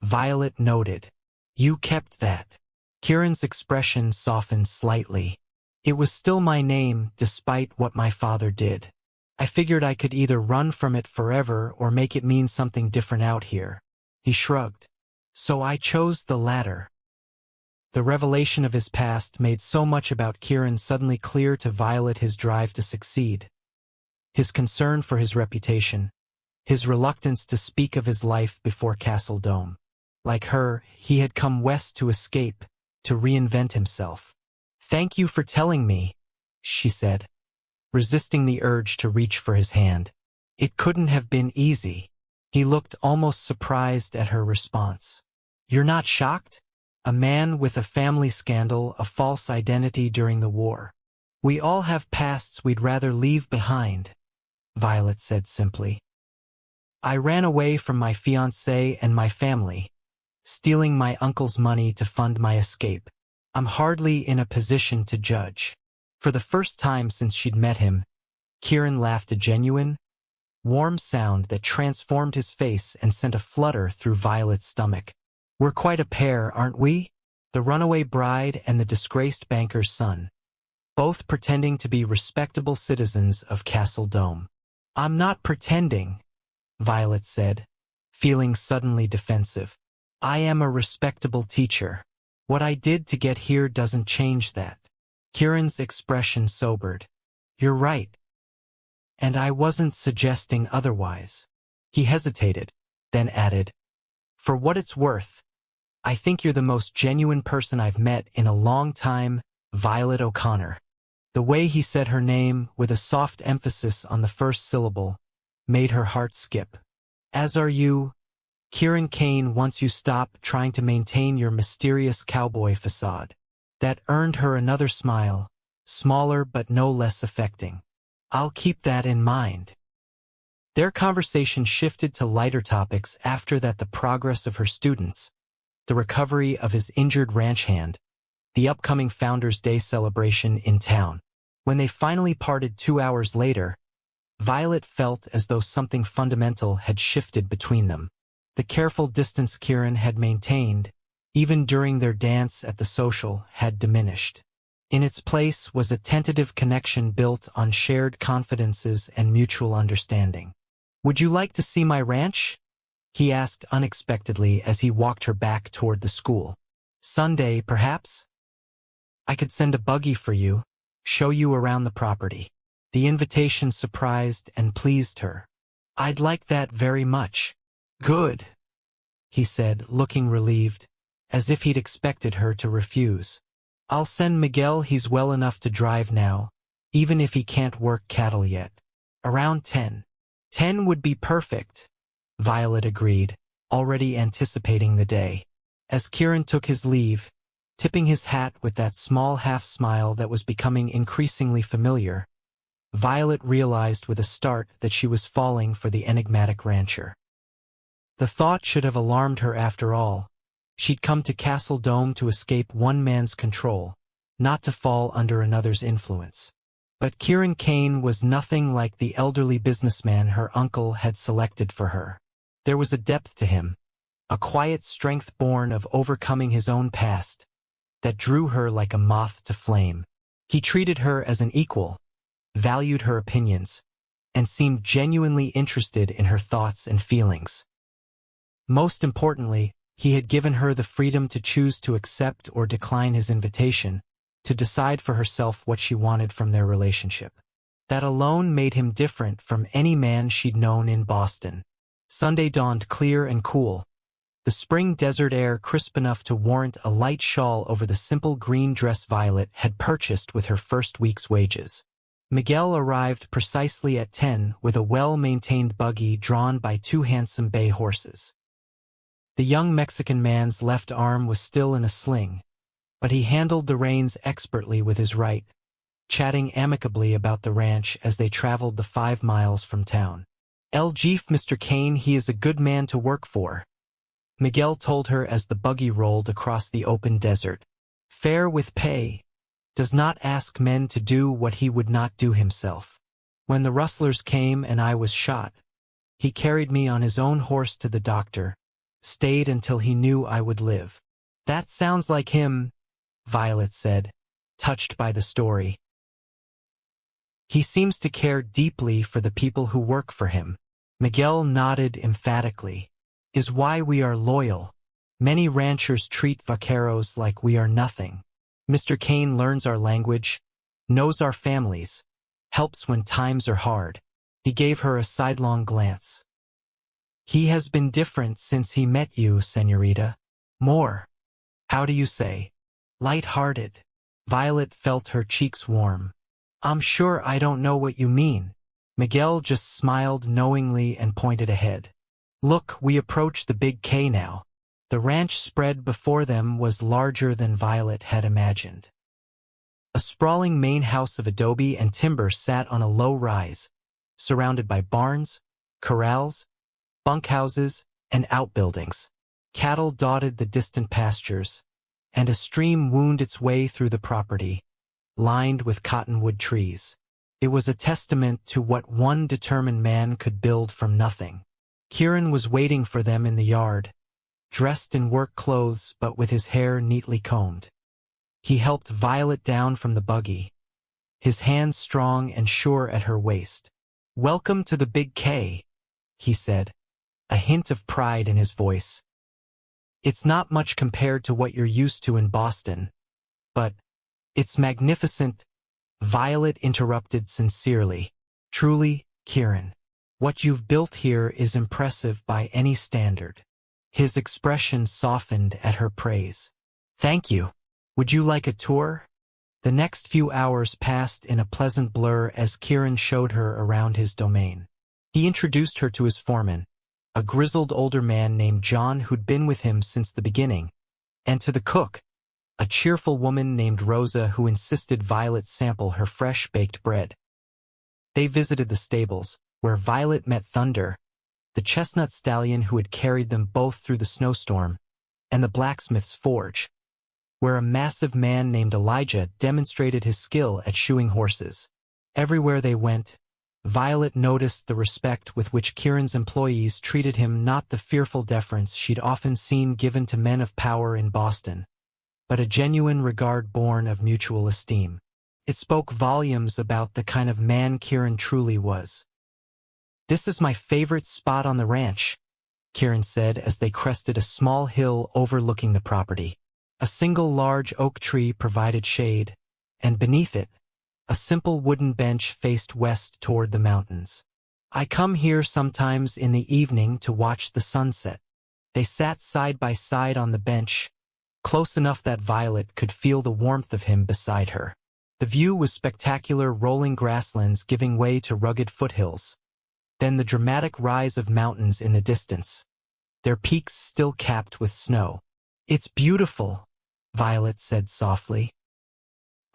Violet noted. "You kept that." Kieran's expression softened slightly. "It was still my name, despite what my father did. I figured I could either run from it forever or make it mean something different out here." He shrugged. "So I chose the latter." The revelation of his past made so much about Kieran suddenly clear to Violet: his drive to succeed, his concern for his reputation, his reluctance to speak of his life before Castle Dome. Like her, he had come west to escape, to reinvent himself. "Thank you for telling me," she said, resisting the urge to reach for his hand. "It couldn't have been easy." He looked almost surprised at her response. "You're not shocked? A man with a family scandal, a false identity during the war. We all have pasts we'd rather leave behind," Violet said simply. "I ran away from my fiancé and my family, stealing my uncle's money to fund my escape. I'm hardly in a position to judge." For the first time since she'd met him, Kieran laughed, a genuine, warm sound that transformed his face and sent a flutter through Violet's stomach. "We're quite a pair, aren't we? The runaway bride and the disgraced banker's son, both pretending to be respectable citizens of Castle Dome." "I'm not pretending," Violet said, feeling suddenly defensive. "I am a respectable teacher." What I did to get here doesn't change that. Kieran's expression sobered. You're right. And I wasn't suggesting otherwise. He hesitated, then added, for what it's worth, I think you're the most genuine person I've met in a long time, Violet O'Connor. The way he said her name, with a soft emphasis on the first syllable, made her heart skip. As are you, Kieran Kane. Once you stop trying to maintain your mysterious cowboy facade. That earned her another smile, smaller but no less affecting. I'll keep that in mind. Their conversation shifted to lighter topics after that: the progress of her students, the recovery of his injured ranch hand, the upcoming Founders' Day celebration in town. When they finally parted 2 hours later, Violet felt as though something fundamental had shifted between them. The careful distance Kieran had maintained, even during their dance at the social, had diminished. In its place was a tentative connection built on shared confidences and mutual understanding. Would you like to see my ranch? He asked unexpectedly as he walked her back toward the school. Sunday, perhaps? I could send a buggy for you, show you around the property. The invitation surprised and pleased her. I'd like that very much. Good, he said, looking relieved, as if he'd expected her to refuse. I'll send Miguel. He's well enough to drive now, even if he can't work cattle yet. Around 10. 10 would be perfect, Violet agreed, already anticipating the day. As Kieran took his leave, tipping his hat with that small half-smile that was becoming increasingly familiar, Violet realized with a start that she was falling for the enigmatic rancher. The thought should have alarmed her after all. She'd come to Castle Dome to escape one man's control, not to fall under another's influence. But Kieran Kane was nothing like the elderly businessman her uncle had selected for her. There was a depth to him, a quiet strength born of overcoming his own past, that drew her like a moth to flame. He treated her as an equal, valued her opinions, and seemed genuinely interested in her thoughts and feelings. Most importantly, he had given her the freedom to choose to accept or decline his invitation, to decide for herself what she wanted from their relationship. That alone made him different from any man she'd known in Boston. Sunday dawned clear and cool, the spring desert air crisp enough to warrant a light shawl over the simple green dress Violet had purchased with her first week's wages. Miguel arrived precisely at 10 with a well-maintained buggy drawn by 2 handsome bay horses. The young Mexican man's left arm was still in a sling, but he handled the reins expertly with his right, chatting amicably about the ranch as they traveled the 5 miles from town. El Jeef, Mr. Kane, he is a good man to work for, Miguel told her as the buggy rolled across the open desert. Fair with pay, does not ask men to do what he would not do himself. When the rustlers came and I was shot, he carried me on his own horse to the doctor, stayed until he knew I would live. That sounds like him, Violet said, touched by the story. He seems to care deeply for the people who work for him. Miguel nodded emphatically. Is why we are loyal. Many ranchers treat vaqueros like we are nothing. Mr. Kane learns our language, knows our families, helps when times are hard. He gave her a sidelong glance. He has been different since he met you, señorita. More. How do you say? Light-hearted. Violet felt her cheeks warm. I'm sure I don't know what you mean. Miguel just smiled knowingly and pointed ahead. Look, we approach the big K now. The ranch spread before them was larger than Violet had imagined. A sprawling main house of adobe and timber sat on a low rise, surrounded by barns, corrals, bunkhouses, and outbuildings. Cattle dotted the distant pastures, and a stream wound its way through the property, lined with cottonwood trees. It was a testament to what one determined man could build from nothing. Kieran was waiting for them in the yard, dressed in work clothes but with his hair neatly combed. He helped Violet down from the buggy, his hands strong and sure at her waist. Welcome to the Big K, he said, a hint of pride in his voice. It's not much compared to what you're used to in Boston, but it's magnificent, Violet interrupted sincerely. Truly, Kieran, what you've built here is impressive by any standard. His expression softened at her praise. Thank you. Would you like a tour? The next few hours passed in a pleasant blur as Kieran showed her around his domain. He introduced her to his foreman, a grizzled older man named John who'd been with him since the beginning, and to the cook, a cheerful woman named Rosa who insisted Violet sample her fresh-baked bread. They visited the stables, where Violet met Thunder, the chestnut stallion who had carried them both through the snowstorm, and the blacksmith's forge, where a massive man named Elijah demonstrated his skill at shoeing horses. Everywhere they went, Violet noticed the respect with which Kieran's employees treated him, not the fearful deference she'd often seen given to men of power in Boston, but a genuine regard born of mutual esteem. It spoke volumes about the kind of man Kieran truly was. "This is my favorite spot on the ranch," Kieran said as they crested a small hill overlooking the property. A single large oak tree provided shade, and beneath it, a simple wooden bench faced west toward the mountains. "I come here sometimes in the evening to watch the sunset." They sat side by side on the bench, close enough that Violet could feel the warmth of him beside her. The view was spectacular, rolling grasslands giving way to rugged foothills, then the dramatic rise of mountains in the distance, their peaks still capped with snow. "It's beautiful," Violet said softly.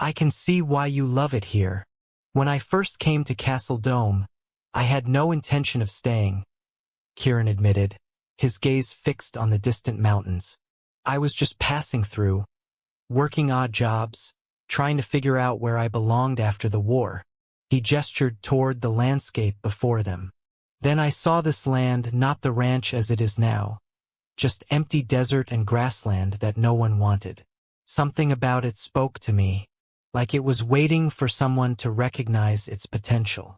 "I can see why you love it here. When I first came to Castle Dome, I had no intention of staying," Kieran admitted, his gaze fixed on the distant mountains. "I was just passing through, working odd jobs, trying to figure out where I belonged after the war." He gestured toward the landscape before them. "Then I saw this land, not the ranch as it is now, just empty desert and grassland that no one wanted. Something about it spoke to me, like it was waiting for someone to recognize its potential."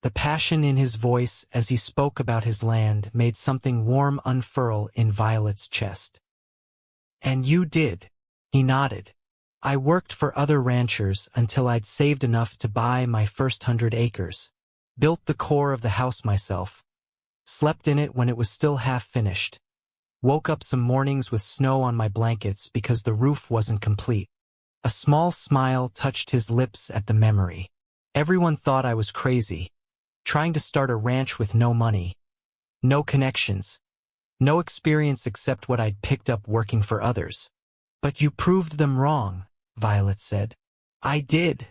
The passion in his voice as he spoke about his land made something warm unfurl in Violet's chest. "And you did," he nodded. "I worked for other ranchers until I'd saved enough to buy my first 100 acres. Built the core of the house myself. Slept in it when it was still half finished. Woke up some mornings with snow on my blankets because the roof wasn't complete." A small smile touched his lips at the memory. "Everyone thought I was crazy, trying to start a ranch with no money, no connections, no experience except what I'd picked up working for others. But you proved them wrong," Violet said. "I did,"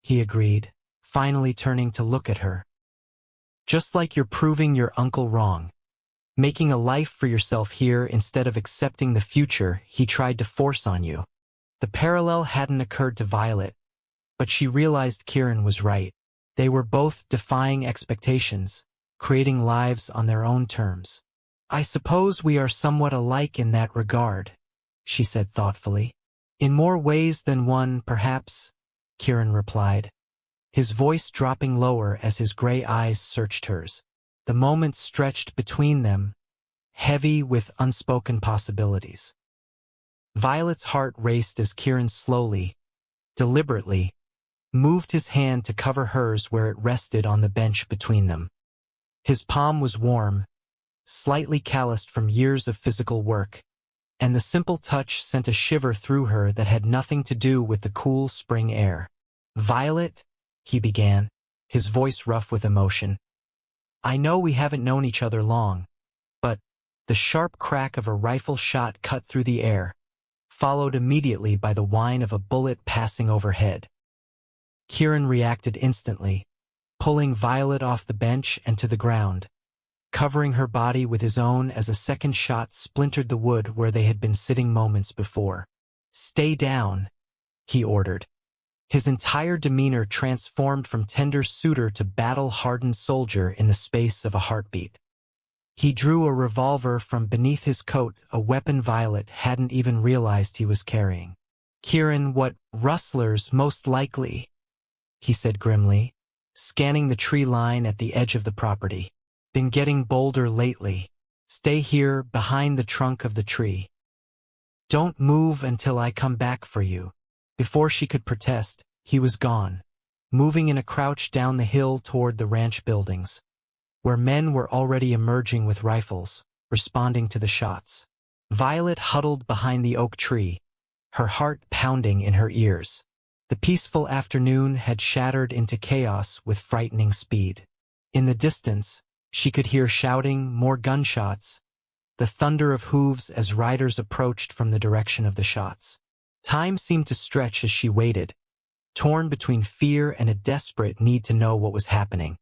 he agreed, finally turning to look at her. "Just like you're proving your uncle wrong, making a life for yourself here instead of accepting the future he tried to force on you." The parallel hadn't occurred to Violet, but she realized Kieran was right. They were both defying expectations, creating lives on their own terms. "I suppose we are somewhat alike in that regard," she said thoughtfully. "In more ways than one, perhaps," Kieran replied, his voice dropping lower as his gray eyes searched hers. The moment stretched between them, heavy with unspoken possibilities. Violet's heart raced as Kieran slowly, deliberately, moved his hand to cover hers where it rested on the bench between them. His palm was warm, slightly calloused from years of physical work, and the simple touch sent a shiver through her that had nothing to do with the cool spring air. "Violet," he began, his voice rough with emotion, "I know we haven't known each other long, but..." The sharp crack of a rifle shot cut through the air, followed immediately by the whine of a bullet passing overhead. Kieran reacted instantly, pulling Violet off the bench and to the ground, covering her body with his own as a second shot splintered the wood where they had been sitting moments before. "Stay down," he ordered. His entire demeanor transformed from tender suitor to battle-hardened soldier in the space of a heartbeat. He drew a revolver from beneath his coat, a weapon Violet hadn't even realized he was carrying. "Kieran, what rustlers, most likely," he said grimly, scanning the tree line at the edge of the property. "Been getting bolder lately. Stay here, behind the trunk of the tree." Don't move until I come back for you." Before she could protest, he was gone, moving in a crouch down the hill toward the ranch buildings, where men were already emerging with rifles, responding to the shots. Violet huddled behind the oak tree, her heart pounding in her ears. The peaceful afternoon had shattered into chaos with frightening speed. In the distance, she could hear shouting, more gunshots, the thunder of hooves as riders approached from the direction of the shots. Time seemed to stretch as she waited, torn between fear and a desperate need to know what was happening.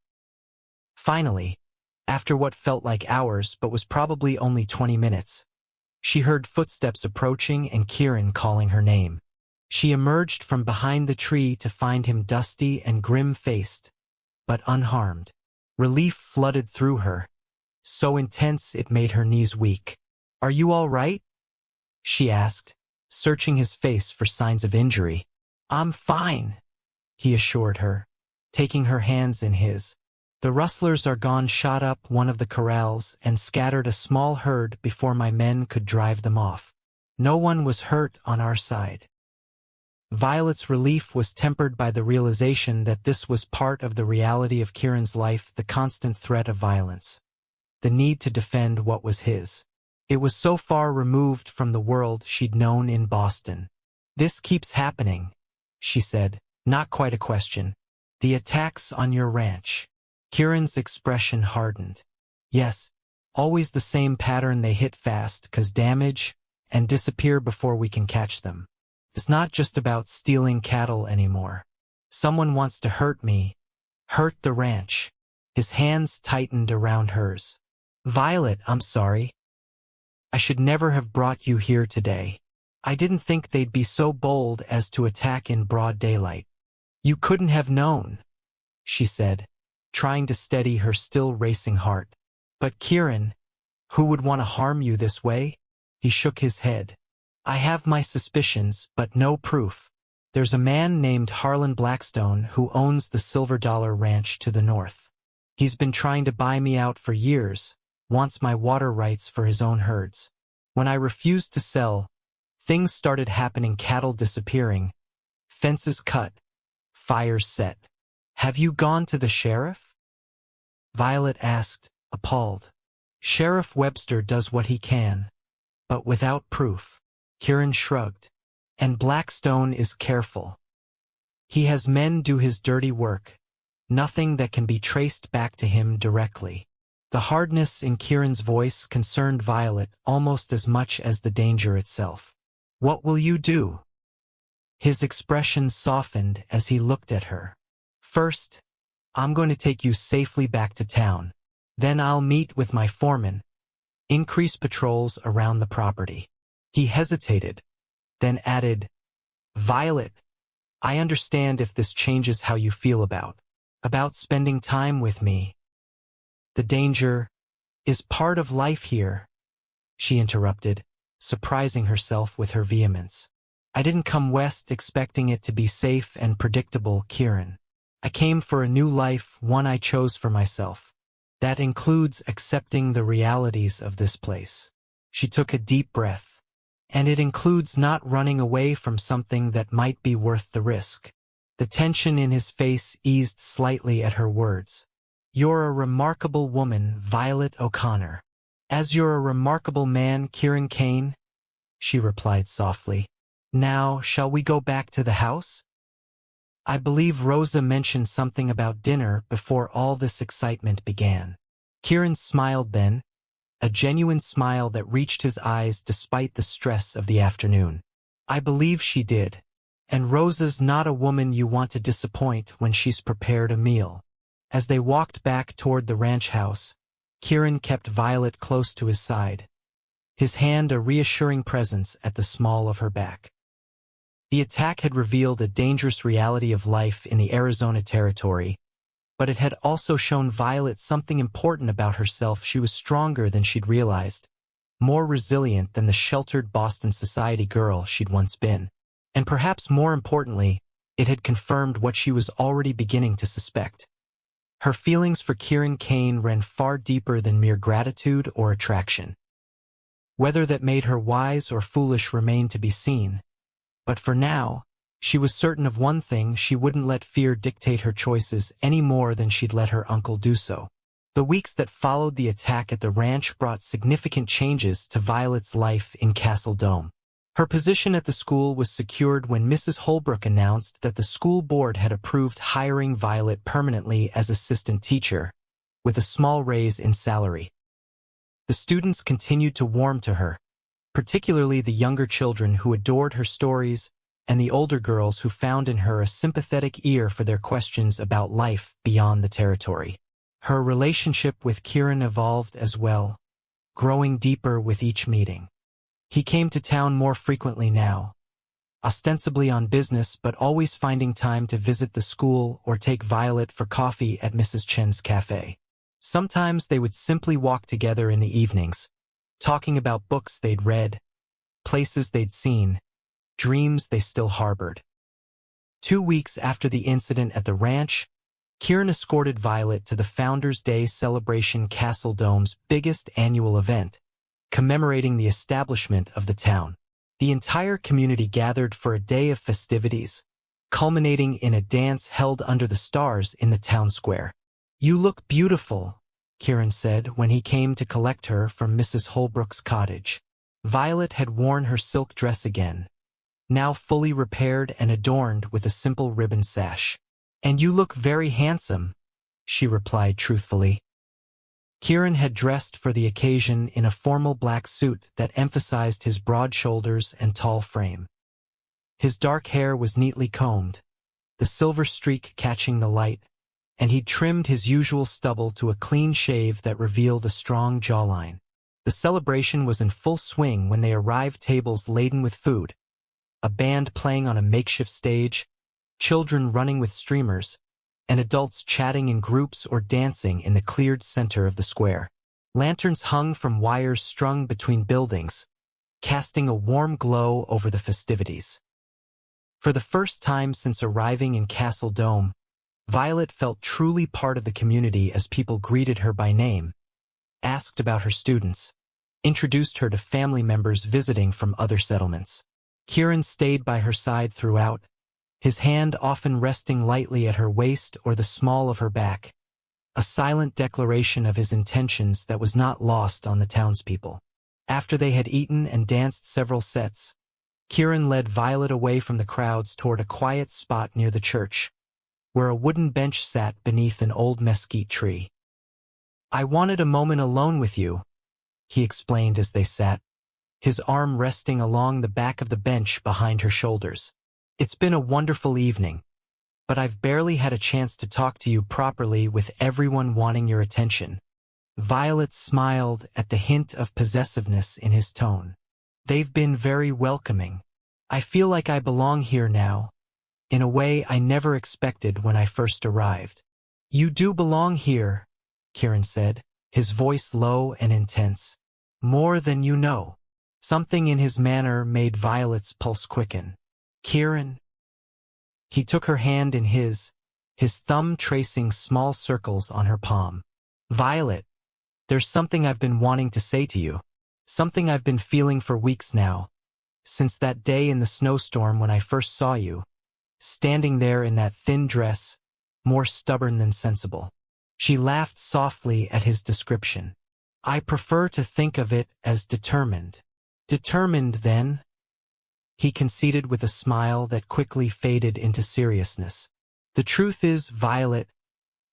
Finally, after what felt like hours but was probably only 20 minutes, she heard footsteps approaching and Kieran calling her name. She emerged from behind the tree to find him dusty and grim-faced, but unharmed. Relief flooded through her, so intense it made her knees weak. "Are you all right?" she asked, searching his face for signs of injury. "I'm fine," he assured her, taking her hands in his. "The rustlers are gone," shot up one of the corrals and scattered a small herd before my men could drive them off. "No one was hurt on our side." Violet's relief was tempered by the realization that this was part of the reality of Kieran's life, the constant threat of violence, the need to defend what was his. It was so far removed from the world she'd known in Boston. "This keeps happening," she said, not quite a question. "The attacks on your ranch." Kieran's expression hardened. "Yes, always the same pattern. They hit fast, cause damage, and disappear before we can catch them. It's not just about stealing cattle anymore. Someone wants to hurt me, hurt the ranch." His hands tightened around hers. "Violet, I'm sorry. I should never have brought you here today. I didn't think they'd be so bold as to attack in broad daylight." "You couldn't have known," she said, trying to steady her still racing heart. "But Kieran, who would want to harm you this way?" He shook his head. "I have my suspicions, but no proof. There's a man named Harlan Blackstone who owns the Silver Dollar Ranch to the north. He's been trying to buy me out for years, wants my water rights for his own herds. When I refused to sell, things started happening, cattle disappearing, fences cut, fires set." "Have you gone to the sheriff?" Violet asked, appalled. "Sheriff Webster does what he can, but without proof." Kieran shrugged. "And Blackstone is careful. He has men do his dirty work, nothing that can be traced back to him directly." The hardness in Kieran's voice concerned Violet almost as much as the danger itself. "What will you do?" His expression softened as he looked at her. "First, I'm going to take you safely back to town. Then I'll meet with my foreman, increase patrols around the property." He hesitated, then added, "Violet, I understand if this changes how you feel about spending time with me. The danger is part of life here," she interrupted, surprising herself with her vehemence. "I didn't come west expecting it to be safe and predictable, Kieran. I came for a new life, one I chose for myself. That includes accepting the realities of this place." She took a deep breath. "And it includes not running away from something that might be worth the risk." The tension in his face eased slightly at her words. "You're a remarkable woman, Violet O'Connor." "As you're a remarkable man, Kieran Kane," she replied softly. "Now, shall we go back to the house? I believe Rosa mentioned something about dinner before all this excitement began." Kieran smiled then, a genuine smile that reached his eyes despite the stress of the afternoon. "I believe she did. And Rosa's not a woman you want to disappoint when she's prepared a meal." As they walked back toward the ranch house, Kieran kept Violet close to his side, his hand a reassuring presence at the small of her back. The attack had revealed a dangerous reality of life in the Arizona territory, but it had also shown Violet something important about herself. She was stronger than she'd realized, more resilient than the sheltered Boston society girl she'd once been. And perhaps more importantly, it had confirmed what she was already beginning to suspect. Her feelings for Kieran Kane ran far deeper than mere gratitude or attraction. Whether that made her wise or foolish remained to be seen. But for now, she was certain of one thing: she wouldn't let fear dictate her choices any more than she'd let her uncle do so. The weeks that followed the attack at the ranch brought significant changes to Violet's life in Castle Dome. Her position at the school was secured when Mrs. Holbrook announced that the school board had approved hiring Violet permanently as assistant teacher, with a small raise in salary. The students continued to warm to her, particularly the younger children who adored her stories, and the older girls who found in her a sympathetic ear for their questions about life beyond the territory. Her relationship with Kieran evolved as well, growing deeper with each meeting. He came to town more frequently now, ostensibly on business but always finding time to visit the school or take Violet for coffee at Mrs. Chen's cafe. Sometimes they would simply walk together in the evenings, talking about books they'd read, places they'd seen, dreams they still harbored. 2 weeks after the incident at the ranch, Kieran escorted Violet to the Founders' Day celebration, Castle Dome's biggest annual event, commemorating the establishment of the town. The entire community gathered for a day of festivities, culminating in a dance held under the stars in the town square. "You look beautiful," Kieran said when he came to collect her from Mrs. Holbrook's cottage. Violet had worn her silk dress again, now fully repaired and adorned with a simple ribbon sash. "And you look very handsome," she replied truthfully. Kieran had dressed for the occasion in a formal black suit that emphasized his broad shoulders and tall frame. His dark hair was neatly combed, the silver streak catching the light, and he'd trimmed his usual stubble to a clean shave that revealed a strong jawline. The celebration was in full swing when they arrived, tables laden with food, a band playing on a makeshift stage, children running with streamers, and adults chatting in groups or dancing in the cleared center of the square. Lanterns hung from wires strung between buildings, casting a warm glow over the festivities. For the first time since arriving in Castle Dome, Violet felt truly part of the community as people greeted her by name, asked about her students, introduced her to family members visiting from other settlements. Kieran stayed by her side throughout, his hand often resting lightly at her waist or the small of her back, a silent declaration of his intentions that was not lost on the townspeople. After they had eaten and danced several sets, Kieran led Violet away from the crowds toward a quiet spot near the church, where a wooden bench sat beneath an old mesquite tree. "I wanted a moment alone with you," he explained as they sat, his arm resting along the back of the bench behind her shoulders. "It's been a wonderful evening, but I've barely had a chance to talk to you properly with everyone wanting your attention." Violet smiled at the hint of possessiveness in his tone. "They've been very welcoming. I feel like I belong here now, in a way I never expected when I first arrived." "You do belong here," Kieran said, his voice low and intense. "More than you know." Something in his manner made Violet's pulse quicken. "Kieran?" He took her hand in his thumb tracing small circles on her palm. "Violet, there's something I've been wanting to say to you. Something I've been feeling for weeks now, since that day in the snowstorm when I first saw you, standing there in that thin dress, more stubborn than sensible." She laughed softly at his description. "I prefer to think of it as determined." "Determined, then?" he conceded with a smile that quickly faded into seriousness. "The truth is, Violet,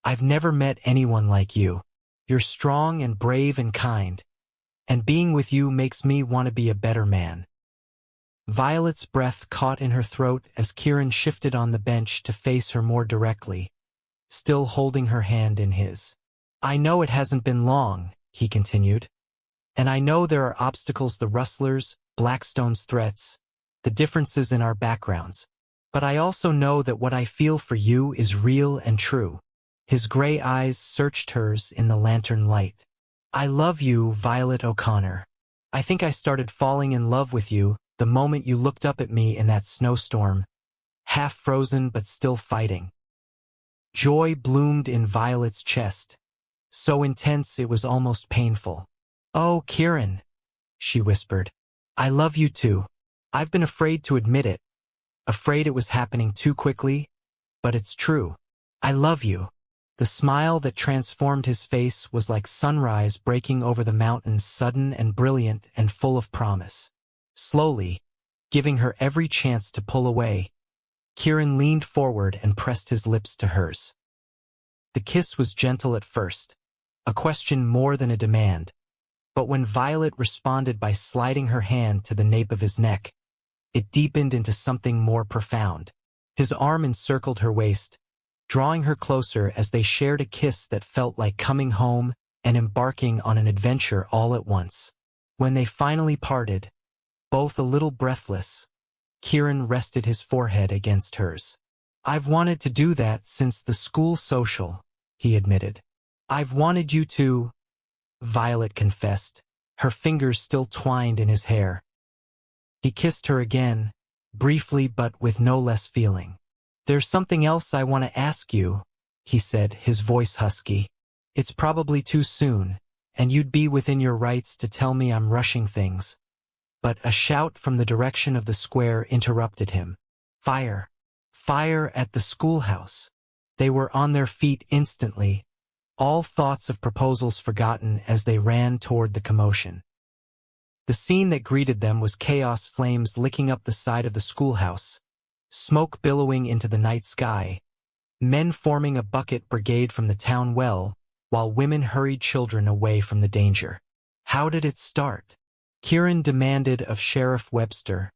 I've never met anyone like you. You're strong and brave and kind, and being with you makes me want to be a better man." Violet's breath caught in her throat as Kieran shifted on the bench to face her more directly, still holding her hand in his. "I know it hasn't been long," he continued, "and I know there are obstacles, the rustlers, Blackstone's threats, the differences in our backgrounds. But I also know that what I feel for you is real and true." His gray eyes searched hers in the lantern light. "I love you, Violet O'Connor. I think I started falling in love with you the moment you looked up at me in that snowstorm, half frozen but still fighting." Joy bloomed in Violet's chest, so intense it was almost painful. "Oh, Kieran, she whispered. I love you too. I've been afraid to admit it, afraid it was happening too quickly, but it's true. I love you. The smile that transformed his face was like sunrise breaking over the mountains, sudden and brilliant and full of promise. Slowly, giving her every chance to pull away, Kieran leaned forward and pressed his lips to hers. The kiss was gentle at first, a question more than a demand, but when Violet responded by sliding her hand to the nape of his neck, it deepened into something more profound. His arm encircled her waist, drawing her closer as they shared a kiss that felt like coming home and embarking on an adventure all at once. When they finally parted, both a little breathless, Kieran rested his forehead against hers. I've wanted to do that since the school social, he admitted. I've wanted you to, Violet confessed, her fingers still twined in his hair. He kissed her again, briefly but with no less feeling. There's something else I want to ask you, he said, his voice husky. It's probably too soon, and you'd be within your rights to tell me I'm rushing things. But a shout from the direction of the square interrupted him. Fire! Fire at the schoolhouse! They were on their feet instantly, all thoughts of proposals forgotten as they ran toward the commotion. The scene that greeted them was chaos, flames licking up the side of the schoolhouse, smoke billowing into the night sky, men forming a bucket brigade from the town well, while women hurried children away from the danger. How did it start? Kieran demanded of Sheriff Webster,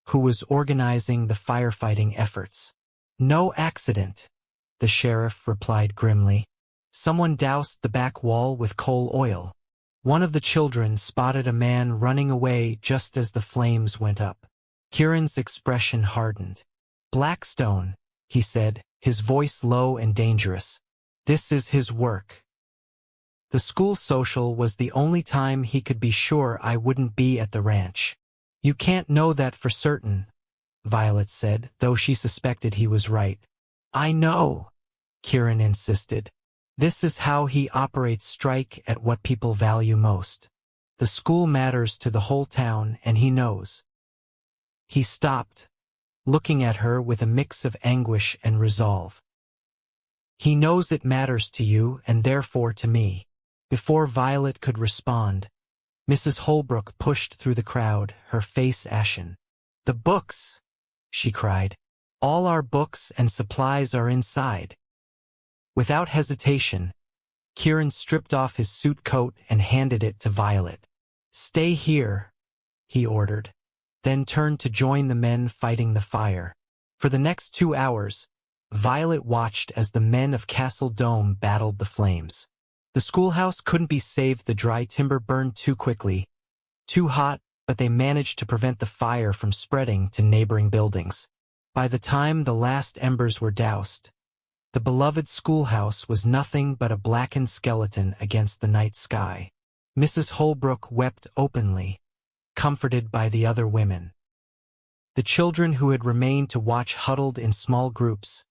who was organizing the firefighting efforts. No accident, the sheriff replied grimly. Someone doused the back wall with coal oil. One of the children spotted a man running away just as the flames went up. Kieran's expression hardened. Blackstone, he said, his voice low and dangerous. This is his work. The school social was the only time he could be sure I wouldn't be at the ranch. You can't know that for certain, Violet said, though she suspected he was right. I know, Kieran insisted. This is how he operates. Strike at what people value most. The school matters to the whole town, and he knows. He stopped, looking at her with a mix of anguish and resolve. He knows it matters to you and therefore to me. Before Violet could respond, Mrs. Holbrook pushed through the crowd, her face ashen. The books, she cried. All our books and supplies are inside. Without hesitation, Kieran stripped off his suit coat and handed it to Violet. Stay here, he ordered, then turned to join the men fighting the fire. For the next 2 hours, Violet watched as the men of Castle Dome battled the flames. The schoolhouse couldn't be saved. The dry timber burned too quickly, too hot, but they managed to prevent the fire from spreading to neighboring buildings. By the time the last embers were doused, the beloved schoolhouse was nothing but a blackened skeleton against the night sky. Mrs. Holbrook wept openly, comforted by the other women. The children who had remained to watch huddled in small groups,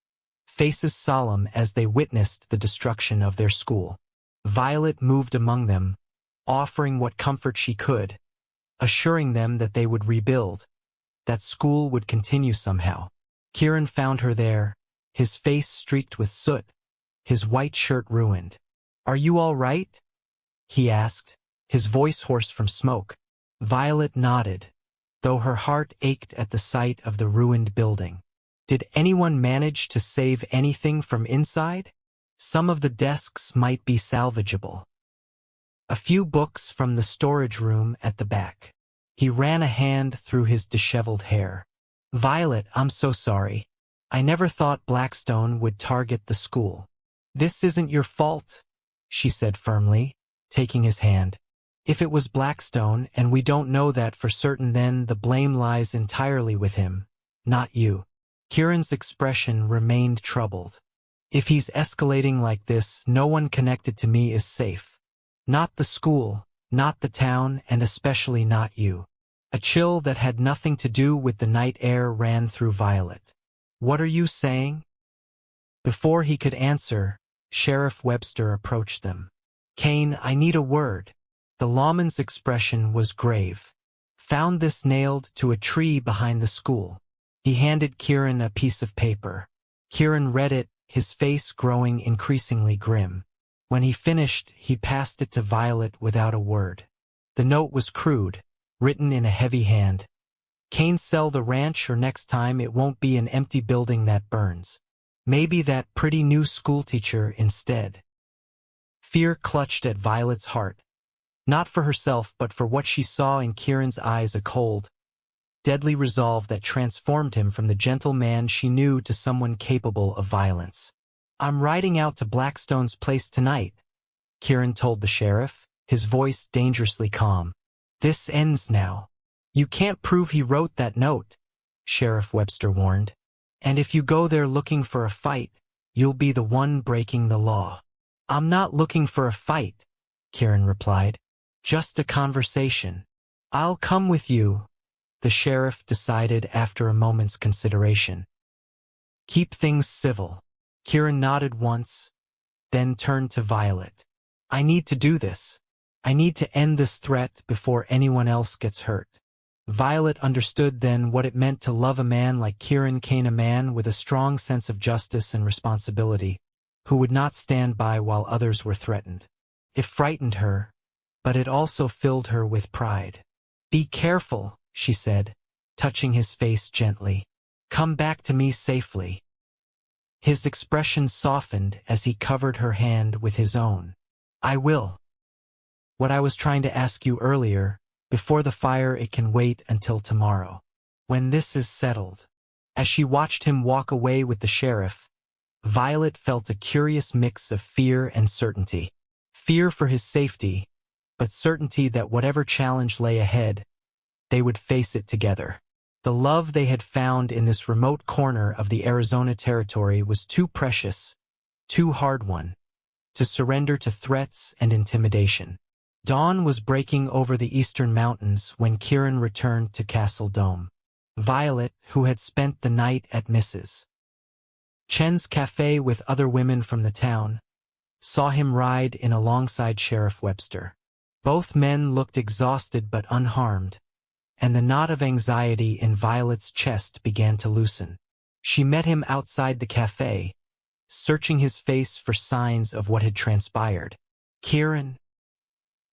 faces solemn as they witnessed the destruction of their school. Violet moved among them, offering what comfort she could, assuring them that they would rebuild, that school would continue somehow. Kieran found her there, his face streaked with soot, his white shirt ruined. Are you all right? He asked, his voice hoarse from smoke. Violet nodded, though her heart ached at the sight of the ruined building. Did anyone manage to save anything from inside? Some of the desks might be salvageable. A few books from the storage room at the back. He ran a hand through his disheveled hair. Violet, I'm so sorry. I never thought Blackstone would target the school. This isn't your fault, she said firmly, taking his hand. If it was Blackstone, and we don't know that for certain, then the blame lies entirely with him, not you. Kieran's expression remained troubled. If he's escalating like this, no one connected to me is safe. Not the school, not the town, and especially not you. A chill that had nothing to do with the night air ran through Violet. What are you saying? Before he could answer, Sheriff Webster approached them. Kane, I need a word. The lawman's expression was grave. Found this nailed to a tree behind the school. He handed Kieran a piece of paper. Kieran read it, his face growing increasingly grim. When he finished, he passed it to Violet without a word. The note was crude, written in a heavy hand. Kane, sell the ranch or next time it won't be an empty building that burns. Maybe that pretty new schoolteacher instead. Fear clutched at Violet's heart. Not for herself but for what she saw in Kieran's eyes, a cold, deadly resolve that transformed him from the gentle man she knew to someone capable of violence. I'm riding out to Blackstone's place tonight, Kieran told the sheriff, his voice dangerously calm. This ends now. You can't prove he wrote that note, Sheriff Webster warned. And if you go there looking for a fight, you'll be the one breaking the law. I'm not looking for a fight, Kieran replied. Just a conversation. I'll come with you, the sheriff decided after a moment's consideration. Keep things civil. Kieran nodded once, then turned to Violet. I need to do this. I need to end this threat before anyone else gets hurt. Violet understood then what it meant to love a man like Kieran Kane, a man with a strong sense of justice and responsibility, who would not stand by while others were threatened. It frightened her, but it also filled her with pride. Be careful, she said, touching his face gently. Come back to me safely. His expression softened as he covered her hand with his own. I will. What I was trying to ask you earlier, before the fire, it can wait until tomorrow. When this is settled. As she watched him walk away with the sheriff, Violet felt a curious mix of fear and certainty. Fear for his safety, but certainty that whatever challenge lay ahead, they would face it together. The love they had found in this remote corner of the Arizona territory was too precious, too hard-won, to surrender to threats and intimidation. Dawn was breaking over the eastern mountains when Kieran returned to Castle Dome. Violet, who had spent the night at Mrs. Chen's cafe with other women from the town, saw him ride in alongside Sheriff Webster. Both men looked exhausted but unharmed, and the knot of anxiety in Violet's chest began to loosen. She met him outside the cafe, searching his face for signs of what had transpired. Kieran?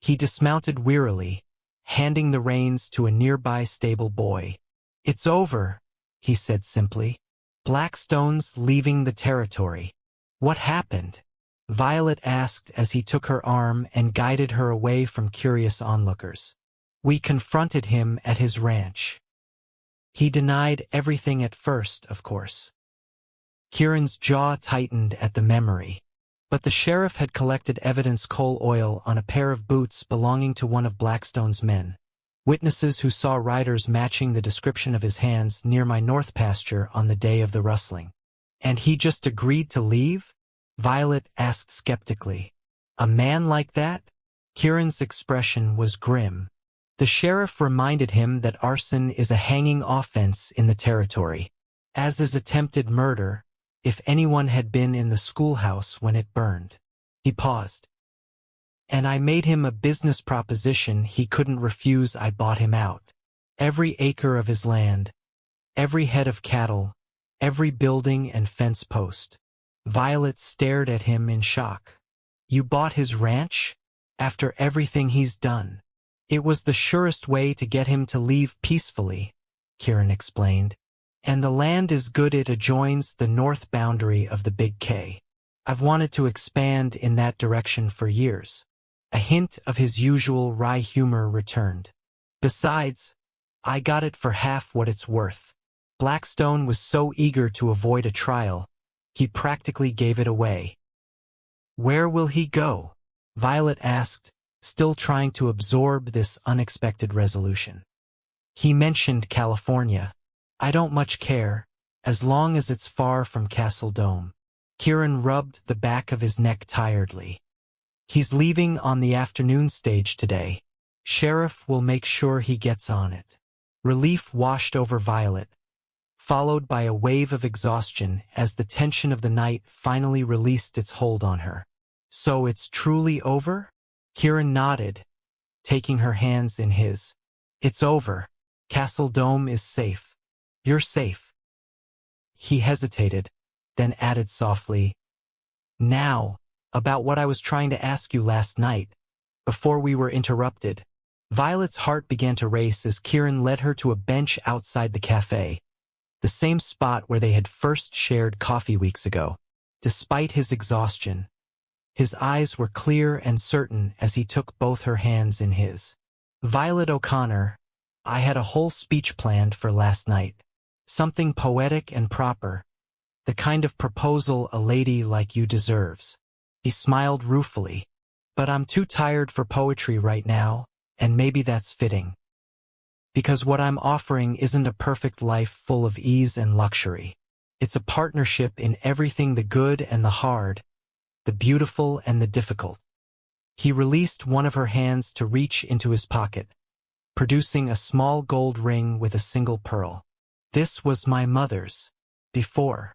He dismounted wearily, handing the reins to a nearby stable boy. It's over, he said simply. Blackstone's leaving the territory. What happened? Violet asked as he took her arm and guided her away from curious onlookers. We confronted him at his ranch. He denied everything at first, of course. Kieran's jaw tightened at the memory. But the sheriff had collected evidence: coal oil on a pair of boots belonging to one of Blackstone's men. Witnesses who saw riders matching the description of his hands near my north pasture on the day of the rustling. And he just agreed to leave? Violet asked skeptically. A man like that? Kieran's expression was grim. The sheriff reminded him that arson is a hanging offense in the territory, as is attempted murder, if anyone had been in the schoolhouse when it burned. He paused. And I made him a business proposition he couldn't refuse. I bought him out. Every acre of his land, every head of cattle, every building and fence post. Violet stared at him in shock. You bought his ranch? After everything he's done? It was the surest way to get him to leave peacefully, Kieran explained. And the land is good. It adjoins the north boundary of the Big K. I've wanted to expand in that direction for years. A hint of his usual wry humor returned. Besides, I got it for half what it's worth. Blackstone was so eager to avoid a trial, he practically gave it away. Where will he go? Violet asked, still trying to absorb this unexpected resolution. He mentioned California. I don't much care, as long as it's far from Castle Dome. Kieran rubbed the back of his neck tiredly. He's leaving on the afternoon stage today. Sheriff will make sure he gets on it. Relief washed over Violet, followed by a wave of exhaustion as the tension of the night finally released its hold on her. So it's truly over? Kieran nodded, taking her hands in his. It's over. Castle Dome is safe. You're safe. He hesitated, then added softly, now, about what I was trying to ask you last night, before we were interrupted. Violet's heart began to race as Kieran led her to a bench outside the cafe, the same spot where they had first shared coffee weeks ago. Despite his exhaustion, his eyes were clear and certain as he took both her hands in his. Violet O'Connor, I had a whole speech planned for last night. Something poetic and proper. The kind of proposal a lady like you deserves. He smiled ruefully. But I'm too tired for poetry right now, and maybe that's fitting. Because what I'm offering isn't a perfect life full of ease and luxury. It's a partnership in everything, the good and the hard, the beautiful and the difficult. He released one of her hands to reach into his pocket, producing a small gold ring with a single pearl. This was my mother's. Before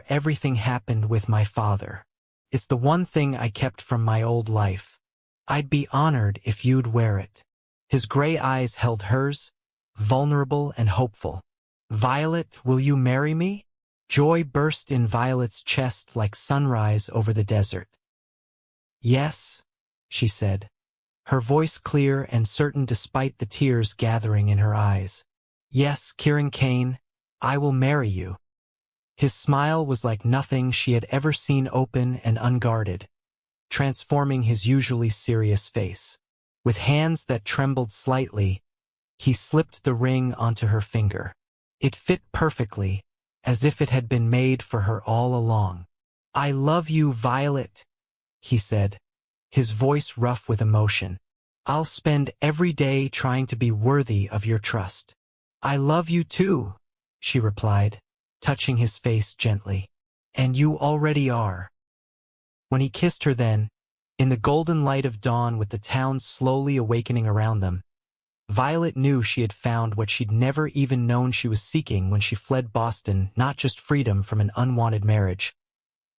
everything happened with my father. It's the one thing I kept from my old life. I'd be honored if you'd wear it. His gray eyes held hers, vulnerable and hopeful. Violet, will you marry me? Joy burst in Violet's chest like sunrise over the desert. Yes, she said, her voice clear and certain despite the tears gathering in her eyes. Yes, Kieran Kane, I will marry you. His smile was like nothing she had ever seen, open and unguarded, transforming his usually serious face. With hands that trembled slightly, he slipped the ring onto her finger. It fit perfectly, as if it had been made for her all along. I love you, Violet, he said, his voice rough with emotion. I'll spend every day trying to be worthy of your trust. I love you too, she replied, touching his face gently. And you already are. When he kissed her then, in the golden light of dawn with the town slowly awakening around them, Violet knew she had found what she'd never even known she was seeking when she fled Boston, not just freedom from an unwanted marriage,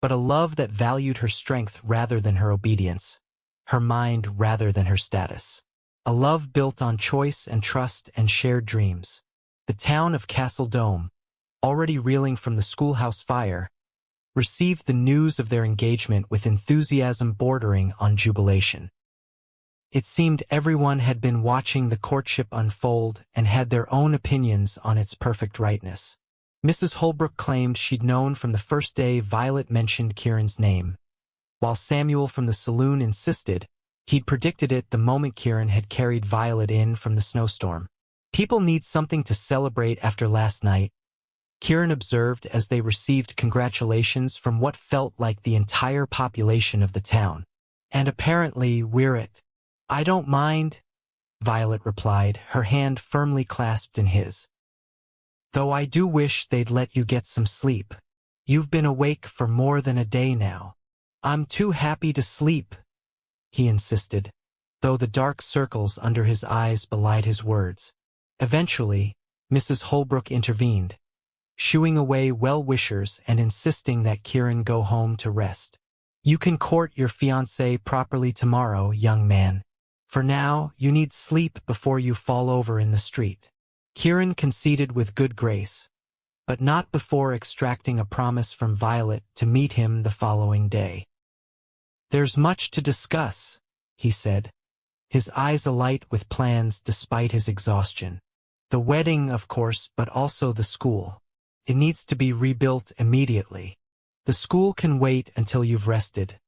but a love that valued her strength rather than her obedience, her mind rather than her status. A love built on choice and trust and shared dreams. The town of Castle Dome, already reeling from the schoolhouse fire, received the news of their engagement with enthusiasm bordering on jubilation. It seemed everyone had been watching the courtship unfold and had their own opinions on its perfect rightness. Mrs. Holbrook claimed she'd known from the first day Violet mentioned Kieran's name, while Samuel from the saloon insisted he'd predicted it the moment Kieran had carried Violet in from the snowstorm. People need something to celebrate after last night, Kieran observed as they received congratulations from what felt like the entire population of the town. And apparently we're it. I don't mind, Violet replied, her hand firmly clasped in his. Though I do wish they'd let you get some sleep. You've been awake for more than a day now. I'm too happy to sleep, he insisted, though the dark circles under his eyes belied his words. Eventually, Mrs. Holbrook intervened, shooing away well-wishers and insisting that Kieran go home to rest. You can court your fiancé properly tomorrow, young man. For now, you need sleep before you fall over in the street. Kieran conceded with good grace, but not before extracting a promise from Violet to meet him the following day. There's much to discuss, he said, his eyes alight with plans despite his exhaustion. The wedding, of course, but also the school. It needs to be rebuilt immediately. The school can wait until you've rested,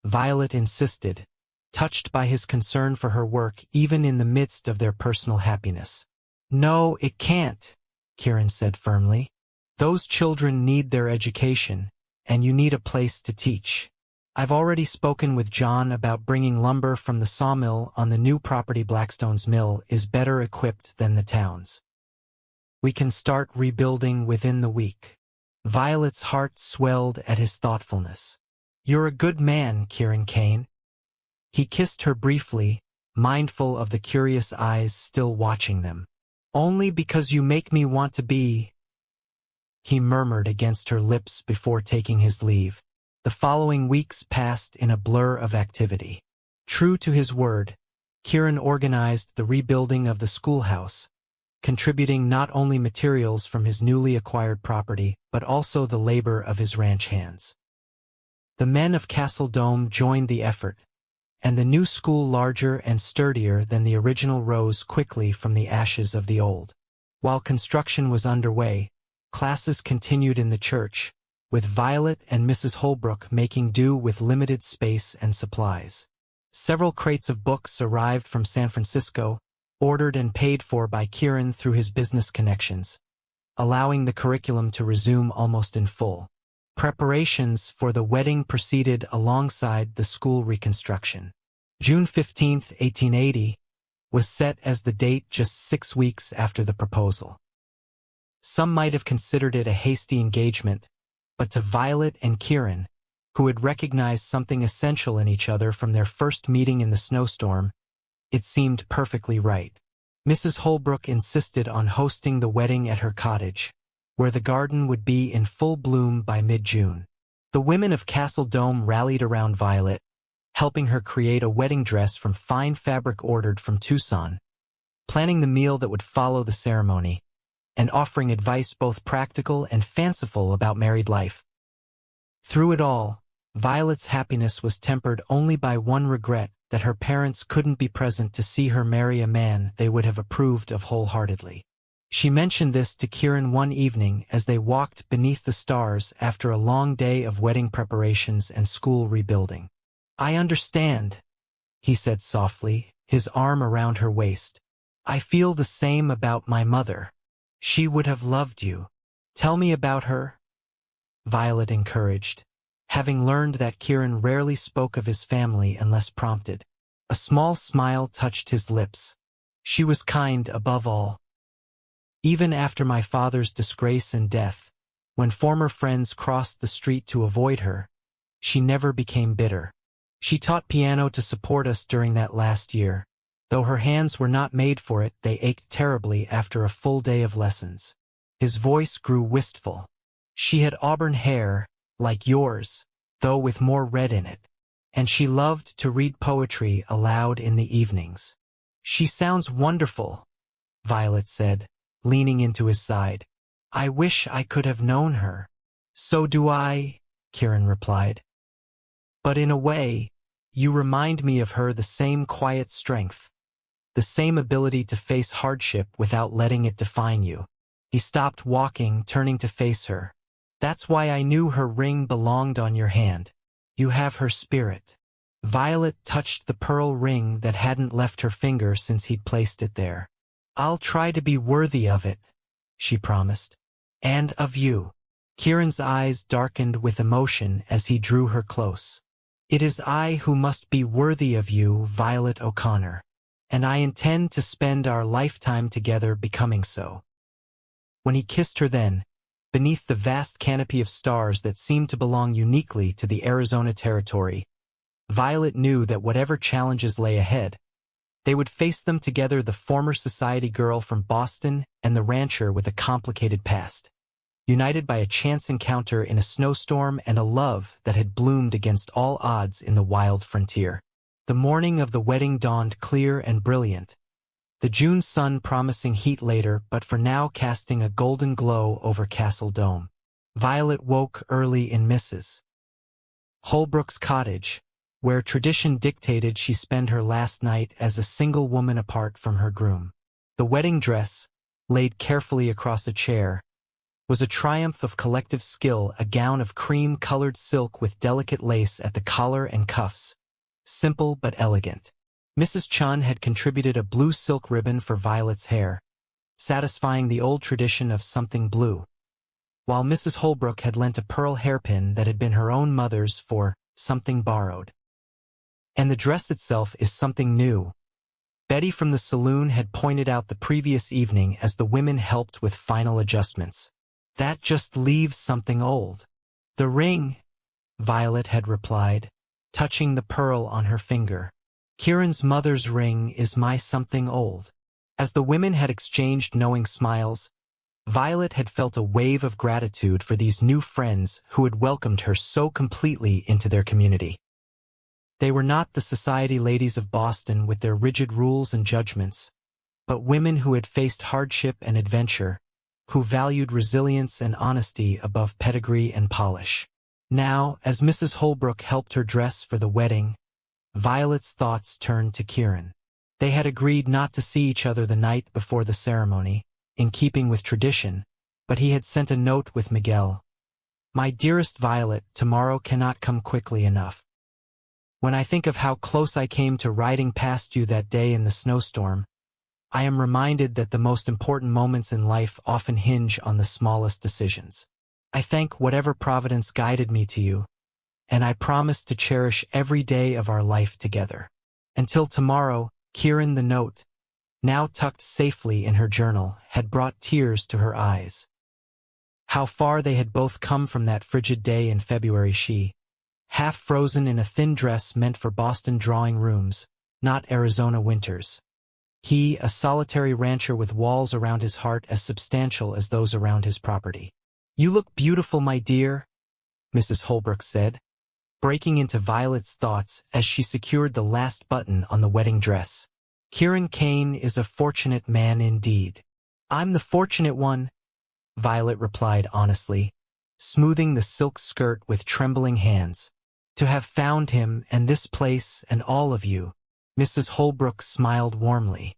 Violet insisted, touched by his concern for her work even in the midst of their personal happiness. No, it can't, Kieran said firmly. Those children need their education, and you need a place to teach. I've already spoken with John about bringing lumber from the sawmill on the new property. Blackstone's mill is better equipped than the town's. We can start rebuilding within the week. Violet's heart swelled at his thoughtfulness. You're a good man, Kieran Kane. He kissed her briefly, mindful of the curious eyes still watching them. Only because you make me want to be, he murmured against her lips before taking his leave. The following weeks passed in a blur of activity. True to his word, Kieran organized the rebuilding of the schoolhouse, contributing not only materials from his newly acquired property, but also the labor of his ranch hands. The men of Castle Dome joined the effort, and the new school, larger and sturdier than the original, rose quickly from the ashes of the old. While construction was underway, classes continued in the church, with Violet and Mrs. Holbrook making do with limited space and supplies. Several crates of books arrived from San Francisco, ordered and paid for by Kieran through his business connections, allowing the curriculum to resume almost in full. Preparations for the wedding proceeded alongside the school reconstruction. June 15, 1880, was set as the date just 6 weeks after the proposal. Some might have considered it a hasty engagement, but to Violet and Kieran, who had recognized something essential in each other from their first meeting in the snowstorm, it seemed perfectly right. Mrs. Holbrook insisted on hosting the wedding at her cottage, where the garden would be in full bloom by mid-June. The women of Castle Dome rallied around Violet, helping her create a wedding dress from fine fabric ordered from Tucson, planning the meal that would follow the ceremony, and offering advice both practical and fanciful about married life. Through it all, Violet's happiness was tempered only by one regret: that her parents couldn't be present to see her marry a man they would have approved of wholeheartedly. She mentioned this to Kieran one evening as they walked beneath the stars after a long day of wedding preparations and school rebuilding. "I understand," he said softly, his arm around her waist. "I feel the same about my mother. She would have loved you. Tell me about her," Violet encouraged, having learned that Kieran rarely spoke of his family unless prompted. A small smile touched his lips. "She was kind above all. Even after my father's disgrace and death, when former friends crossed the street to avoid her, she never became bitter. She taught piano to support us during that last year. Though her hands were not made for it, they ached terribly after a full day of lessons." His voice grew wistful. "She had auburn hair, like yours, though with more red in it. And she loved to read poetry aloud in the evenings." "She sounds wonderful," Violet said, leaning into his side. "I wish I could have known her." "So do I," Kieran replied. "But in a way, you remind me of her, the same quiet strength, the same ability to face hardship without letting it define you." He stopped walking, turning to face her. "That's why I knew her ring belonged on your hand. You have her spirit." Violet touched the pearl ring that hadn't left her finger since he'd placed it there. "I'll try to be worthy of it," she promised. "And of you." Kieran's eyes darkened with emotion as he drew her close. "It is I who must be worthy of you, Violet O'Connor, and I intend to spend our lifetime together becoming so." When he kissed her then, beneath the vast canopy of stars that seemed to belong uniquely to the Arizona territory, Violet knew that whatever challenges lay ahead, they would face them together, the former society girl from Boston and the rancher with a complicated past, united by a chance encounter in a snowstorm and a love that had bloomed against all odds in the wild frontier. The morning of the wedding dawned clear and brilliant, the June sun promising heat later, but for now casting a golden glow over Castle Dome. Violet woke early in Mrs. Holbrook's cottage, where tradition dictated she spend her last night as a single woman apart from her groom. The wedding dress, laid carefully across a chair, was a triumph of collective skill, a gown of cream-colored silk with delicate lace at the collar and cuffs, simple but elegant. Mrs. Chun had contributed a blue silk ribbon for Violet's hair, satisfying the old tradition of something blue, while Mrs. Holbrook had lent a pearl hairpin that had been her own mother's for something borrowed. And the dress itself is something new. Betty from the saloon had pointed out the previous evening as the women helped with final adjustments. "That just leaves something old." "The ring," Violet had replied, touching the pearl on her finger. "Kieran's mother's ring is my something old." As the women had exchanged knowing smiles, Violet had felt a wave of gratitude for these new friends who had welcomed her so completely into their community. They were not the society ladies of Boston with their rigid rules and judgments, but women who had faced hardship and adventure, who valued resilience and honesty above pedigree and polish. Now, as Mrs. Holbrook helped her dress for the wedding, Violet's thoughts turned to Kieran. They had agreed not to see each other the night before the ceremony, in keeping with tradition, but he had sent a note with Miguel. "My dearest Violet, tomorrow cannot come quickly enough. When I think of how close I came to riding past you that day in the snowstorm, I am reminded that the most important moments in life often hinge on the smallest decisions. I thank whatever providence guided me to you, and I promise to cherish every day of our life together. Until tomorrow." Kieran, the note, now tucked safely in her journal, had brought tears to her eyes. How far they had both come from that frigid day in February, she, half frozen in a thin dress meant for Boston drawing rooms, not Arizona winters. He, a solitary rancher with walls around his heart as substantial as those around his property. "You look beautiful, my dear," Mrs. Holbrook said, breaking into Violet's thoughts as she secured the last button on the wedding dress. "Kieran Kane is a fortunate man indeed." "I'm the fortunate one," Violet replied honestly, smoothing the silk skirt with trembling hands. "To have found him and this place and all of you," Mrs. Holbrook smiled warmly.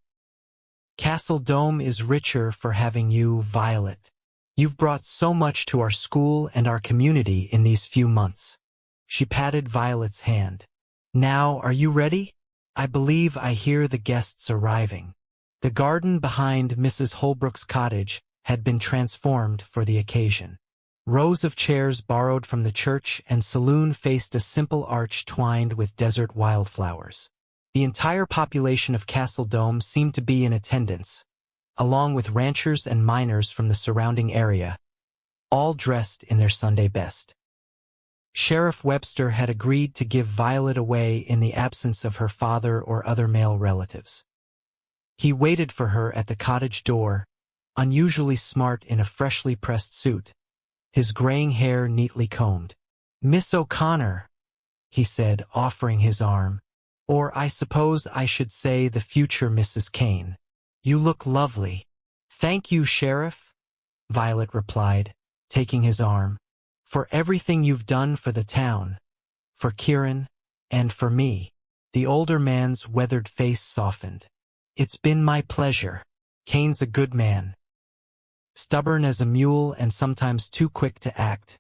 "Castle Dome is richer for having you, Violet. You've brought so much to our school and our community in these few months." She patted Violet's hand. "Now, are you ready? I believe I hear the guests arriving." The garden behind Mrs. Holbrook's cottage had been transformed for the occasion. Rows of chairs borrowed from the church and saloon faced a simple arch twined with desert wildflowers. The entire population of Castle Dome seemed to be in attendance, along with ranchers and miners from the surrounding area, all dressed in their Sunday best. Sheriff Webster had agreed to give Violet away in the absence of her father or other male relatives. He waited for her at the cottage door, unusually smart in a freshly pressed suit, his graying hair neatly combed. "Miss O'Connor," he said, offering his arm, "or I suppose I should say the future Mrs. Kane. You look lovely." "Thank you, Sheriff," Violet replied, taking his arm, "for everything you've done for the town, for Kieran, and for me." The older man's weathered face softened. "It's been my pleasure. Kane's a good man. Stubborn as a mule and sometimes too quick to act,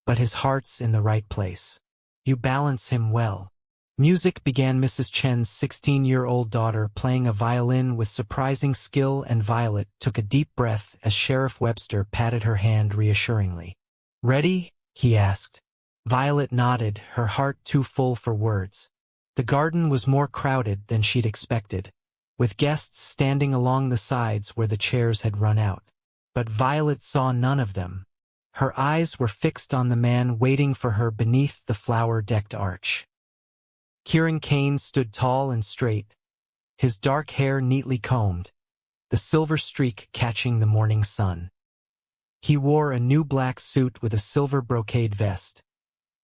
but his heart's in the right place. You balance him well." Music began. Mrs. Chen's 16-year-old daughter playing a violin with surprising skill, and Violet took a deep breath as Sheriff Webster patted her hand reassuringly. "Ready?" he asked. Violet nodded, her heart too full for words. The garden was more crowded than she'd expected, with guests standing along the sides where the chairs had run out. But Violet saw none of them. Her eyes were fixed on the man waiting for her beneath the flower-decked arch. Kieran Kane stood tall and straight, his dark hair neatly combed, the silver streak catching the morning sun. He wore a new black suit with a silver brocade vest,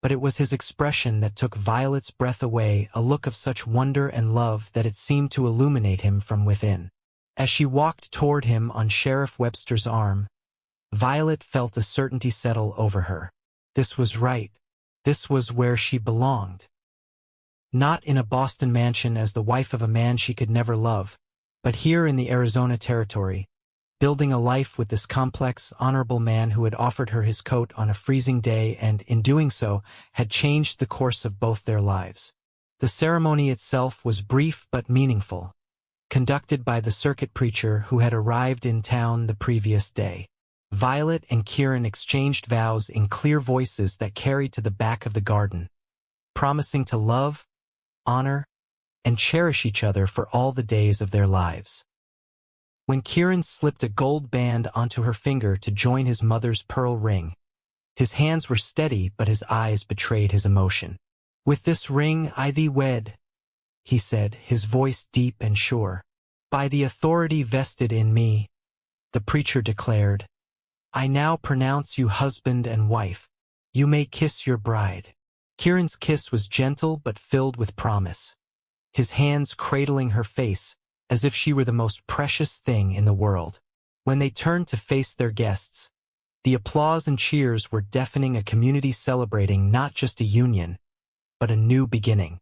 but it was his expression that took Violet's breath away, a look of such wonder and love that it seemed to illuminate him from within. As she walked toward him on Sheriff Webster's arm, Violet felt a certainty settle over her. This was right. This was where she belonged. Not in a Boston mansion as the wife of a man she could never love, but here in the Arizona territory, building a life with this complex, honorable man who had offered her his coat on a freezing day and, in doing so, had changed the course of both their lives. The ceremony itself was brief but meaningful, conducted by the circuit preacher who had arrived in town the previous day. Violet and Kieran exchanged vows in clear voices that carried to the back of the garden, promising to love, honor, and cherish each other for all the days of their lives. When Kieran slipped a gold band onto her finger to join his mother's pearl ring, his hands were steady but his eyes betrayed his emotion. "With this ring I thee wed," he said, his voice deep and sure. "By the authority vested in me," the preacher declared, "I now pronounce you husband and wife. You may kiss your bride." Kieran's kiss was gentle but filled with promise, his hands cradling her face as if she were the most precious thing in the world. When they turned to face their guests, the applause and cheers were deafening, a community celebrating not just a union, but a new beginning.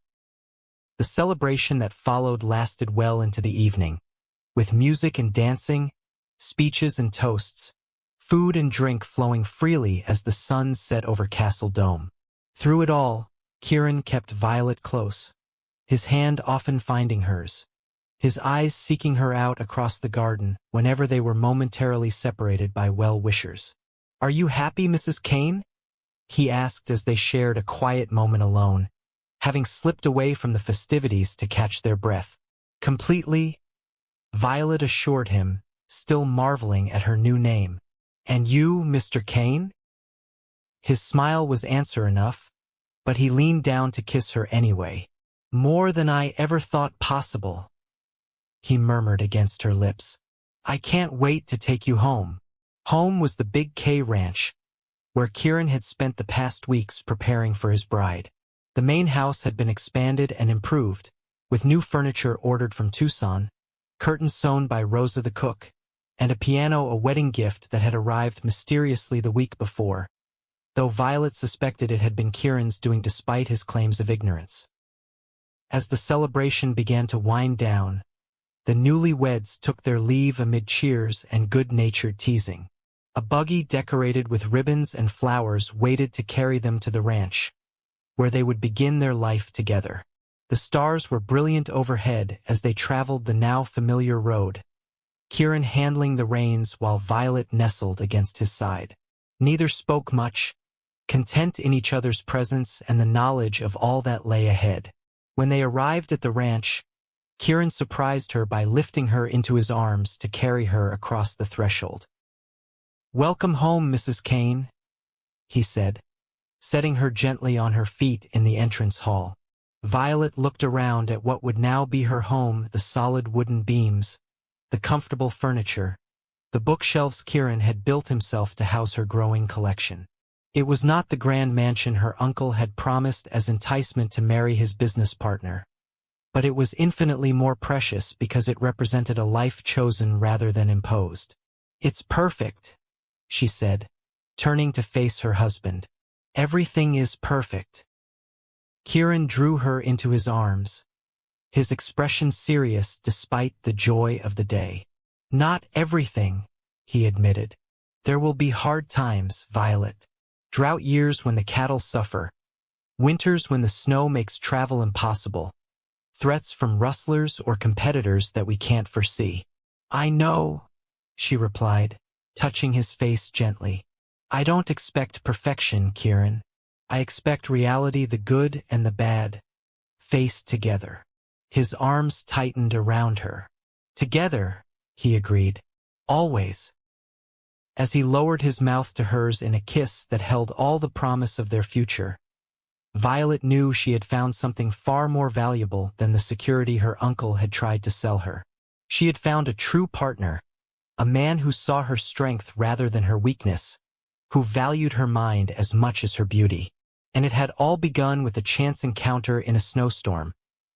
The celebration that followed lasted well into the evening, with music and dancing, speeches and toasts, food and drink flowing freely as the sun set over Castle Dome. Through it all, Kieran kept Violet close, his hand often finding hers, his eyes seeking her out across the garden whenever they were momentarily separated by well-wishers. "Are you happy, Mrs. Kane?" he asked as they shared a quiet moment alone, having slipped away from the festivities to catch their breath. "Completely," Violet assured him, still marveling at her new name. "And you, Mr. Kane?" His smile was answer enough, but he leaned down to kiss her anyway. "More than I ever thought possible," he murmured against her lips. "I can't wait to take you home." Home was the Big K Ranch, where Kieran had spent the past weeks preparing for his bride. The main house had been expanded and improved, with new furniture ordered from Tucson, curtains sewn by Rosa the cook, and a piano, a wedding gift that had arrived mysteriously the week before, though Violet suspected it had been Kieran's doing despite his claims of ignorance. As the celebration began to wind down, the newlyweds took their leave amid cheers and good-natured teasing. A buggy decorated with ribbons and flowers waited to carry them to the ranch, where they would begin their life together. The stars were brilliant overhead as they traveled the now familiar road, Kieran handling the reins while Violet nestled against his side. Neither spoke much, content in each other's presence and the knowledge of all that lay ahead. When they arrived at the ranch, Kieran surprised her by lifting her into his arms to carry her across the threshold. "Welcome home, Mrs. Kane," he said, setting her gently on her feet in the entrance hall. Violet looked around at what would now be her home, the solid wooden beams, the comfortable furniture, the bookshelves Kieran had built himself to house her growing collection. It was not the grand mansion her uncle had promised as enticement to marry his business partner, but it was infinitely more precious because it represented a life chosen rather than imposed. "It's perfect," she said, turning to face her husband. "Everything is perfect." Kieran drew her into his arms, his expression serious despite the joy of the day. "Not everything," he admitted. "There will be hard times, Violet. Drought years when the cattle suffer, winters when the snow makes travel impossible, threats from rustlers or competitors that we can't foresee." "I know," she replied, touching his face gently. "I don't expect perfection, Kieran. I expect reality, the good and the bad, faced together." His arms tightened around her. "Together," he agreed. "Always." As he lowered his mouth to hers in a kiss that held all the promise of their future, Violet knew she had found something far more valuable than the security her uncle had tried to sell her. She had found a true partner, a man who saw her strength rather than her weakness, who valued her mind as much as her beauty. And it had all begun with a chance encounter in a snowstorm,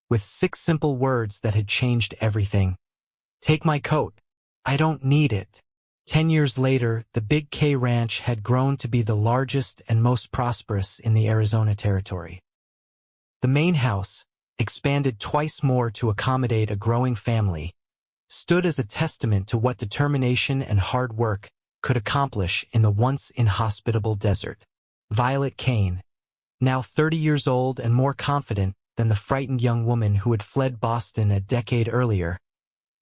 with 6 simple words that had changed everything. "Take my coat. I don't need it." 10 years later, the Big K Ranch had grown to be the largest and most prosperous in the Arizona territory. The main house, expanded twice more to accommodate a growing family, stood as a testament to what determination and hard work could accomplish in the once inhospitable desert. Violet Kane, now 30 years old and more confident than the frightened young woman who had fled Boston a decade earlier,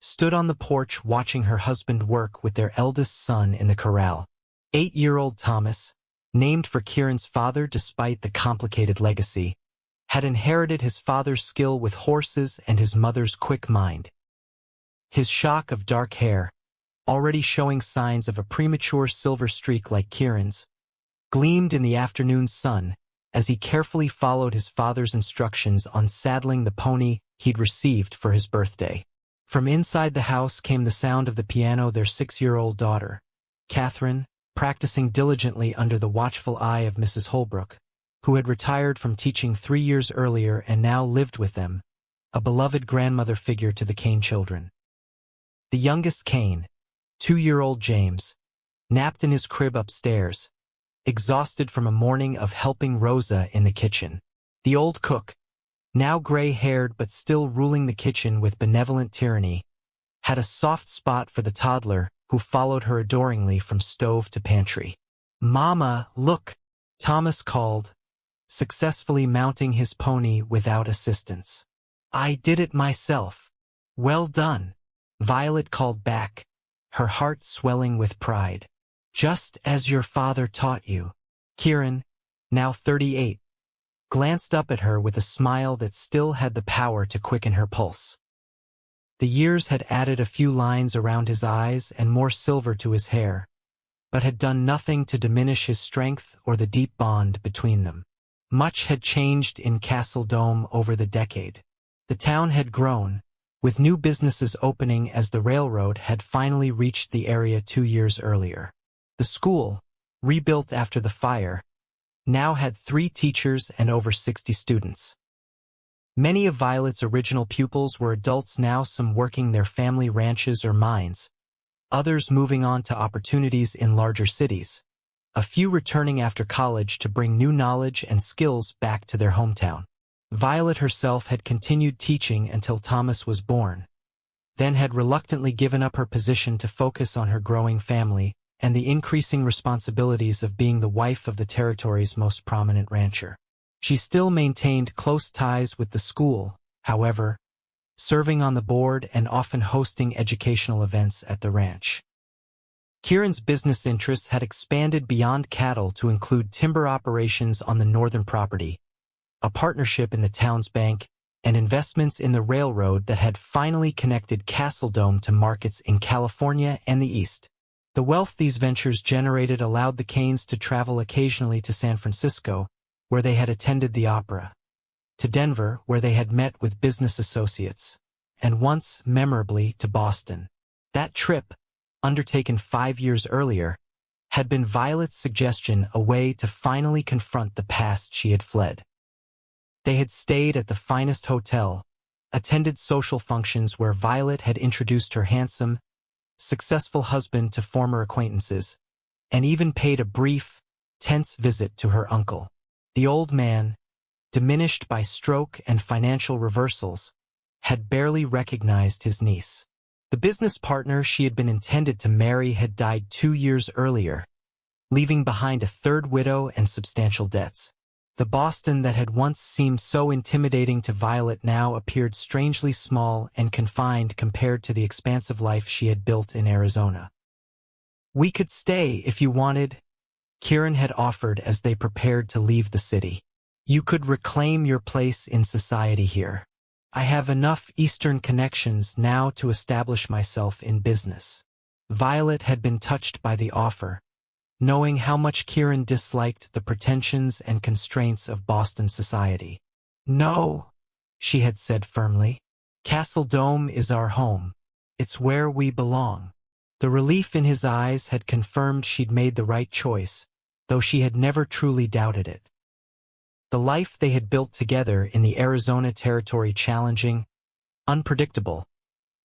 stood on the porch watching her husband work with their eldest son in the corral. 8-year-old Thomas, named for Kieran's father despite the complicated legacy, had inherited his father's skill with horses and his mother's quick mind. His shock of dark hair, already showing signs of a premature silver streak like Kieran's, gleamed in the afternoon sun as he carefully followed his father's instructions on saddling the pony he'd received for his birthday. From inside the house came the sound of the piano, their 6-year-old daughter, Catherine, practicing diligently under the watchful eye of Mrs. Holbrook. who had retired from teaching 3 years earlier and now lived with them, a beloved grandmother figure to the Kane children. The youngest Kane, 2-year-old James, napped in his crib upstairs, exhausted from a morning of helping Rosa in the kitchen. The old cook, now gray-haired but still ruling the kitchen with benevolent tyranny, had a soft spot for the toddler who followed her adoringly from stove to pantry. "Mama, look," Thomas called, successfully mounting his pony without assistance. "I did it myself." "Well done," Violet called back, her heart swelling with pride. "Just as your father taught you." Kieran, now 38, glanced up at her with a smile that still had the power to quicken her pulse. The years had added a few lines around his eyes and more silver to his hair, but had done nothing to diminish his strength or the deep bond between them. Much had changed in Castle Dome over the decade. The town had grown, with new businesses opening as the railroad had finally reached the area 2 years earlier. The school, rebuilt after the fire, now had 3 teachers and over 60 students. Many of Violet's original pupils were adults now, some working their family ranches or mines, others moving on to opportunities in larger cities, a few returning after college to bring new knowledge and skills back to their hometown. Violet herself had continued teaching until Thomas was born, then had reluctantly given up her position to focus on her growing family and the increasing responsibilities of being the wife of the territory's most prominent rancher. She still maintained close ties with the school, however, serving on the board and often hosting educational events at the ranch. Kieran's business interests had expanded beyond cattle to include timber operations on the northern property, a partnership in the town's bank, and investments in the railroad that had finally connected Castle Dome to markets in California and the East. The wealth these ventures generated allowed the Kanes to travel occasionally to San Francisco, where they had attended the opera, to Denver, where they had met with business associates, and once, memorably, to Boston. That trip, undertaken 5 years earlier, had been Violet's suggestion, a way to finally confront the past she had fled. They had stayed at the finest hotel, attended social functions where Violet had introduced her handsome, successful husband to former acquaintances, and even paid a brief, tense visit to her uncle. The old man, diminished by stroke and financial reversals, had barely recognized his niece. The business partner she had been intended to marry had died 2 years earlier, leaving behind a third widow and substantial debts. The Boston that had once seemed so intimidating to Violet now appeared strangely small and confined compared to the expansive life she had built in Arizona. "We could stay if you wanted," Kieran had offered as they prepared to leave the city. "You could reclaim your place in society here. I have enough Eastern connections now to establish myself in business." Violet had been touched by the offer, knowing how much Kieran disliked the pretensions and constraints of Boston society. "No," she had said firmly. "Castle Dome is our home. It's where we belong." The relief in his eyes had confirmed she'd made the right choice, though she had never truly doubted it. The life they had built together in the Arizona territory, challenging, unpredictable,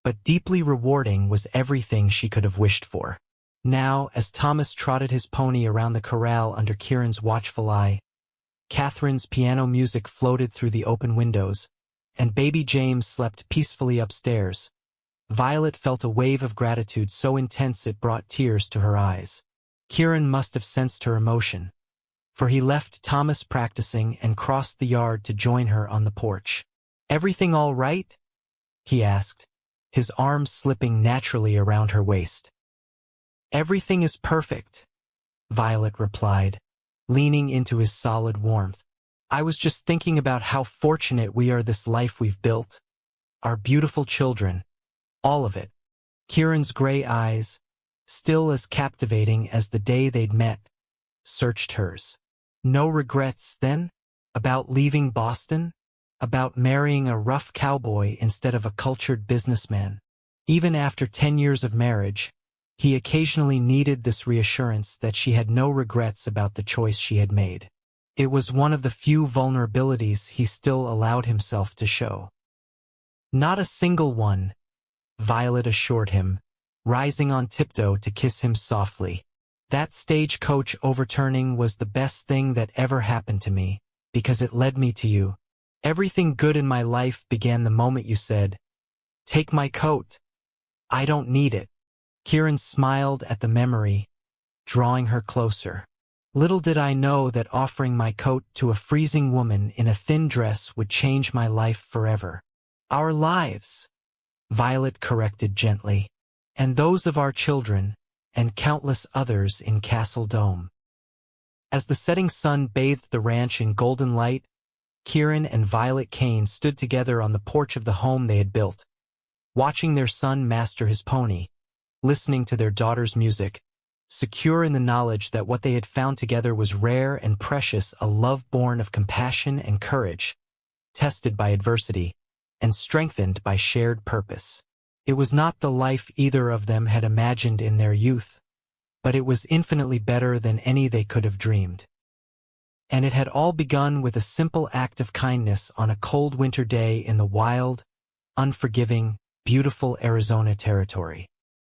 but deeply rewarding, was everything she could have wished for. Now, as Thomas trotted his pony around the corral under Kieran's watchful eye, Catherine's piano music floated through the open windows, and baby James slept peacefully upstairs. Violet felt a wave of gratitude so intense it brought tears to her eyes. Kieran must have sensed her emotion, for he left Thomas practicing and crossed the yard to join her on the porch. "Everything all right?" he asked, his arms slipping naturally around her waist. "Everything is perfect," Violet replied, leaning into his solid warmth. "I was just thinking about how fortunate we are, this life we've built, our beautiful children, all of it." Kieran's gray eyes, still as captivating as the day they'd met, searched hers. "No regrets, then? About leaving Boston? About marrying a rough cowboy instead of a cultured businessman?" Even after 10 years of marriage, he occasionally needed this reassurance that she had no regrets about the choice she had made. It was one of the few vulnerabilities he still allowed himself to show. Not a single one, Violet assured him, rising on tiptoe to kiss him softly. That stagecoach overturning was the best thing that ever happened to me, because it led me to you. Everything good in my life began the moment you said, "Take my coat. I don't need it." Kieran smiled at the memory, drawing her closer. Little did I know that offering my coat to a freezing woman in a thin dress would change my life forever. Our lives, Violet corrected gently, and those of our children, and countless others in Castle Dome. As the setting sun bathed the ranch in golden light, Kieran and Violet Kane stood together on the porch of the home they had built, watching their son master his pony, listening to their daughter's music, secure in the knowledge that what they had found together was rare and precious, a love born of compassion and courage, tested by adversity, and strengthened by shared purpose. It was not the life either of them had imagined in their youth, but it was infinitely better than any they could have dreamed. And it had all begun with a simple act of kindness on a cold winter day in the wild, unforgiving, beautiful Arizona territory.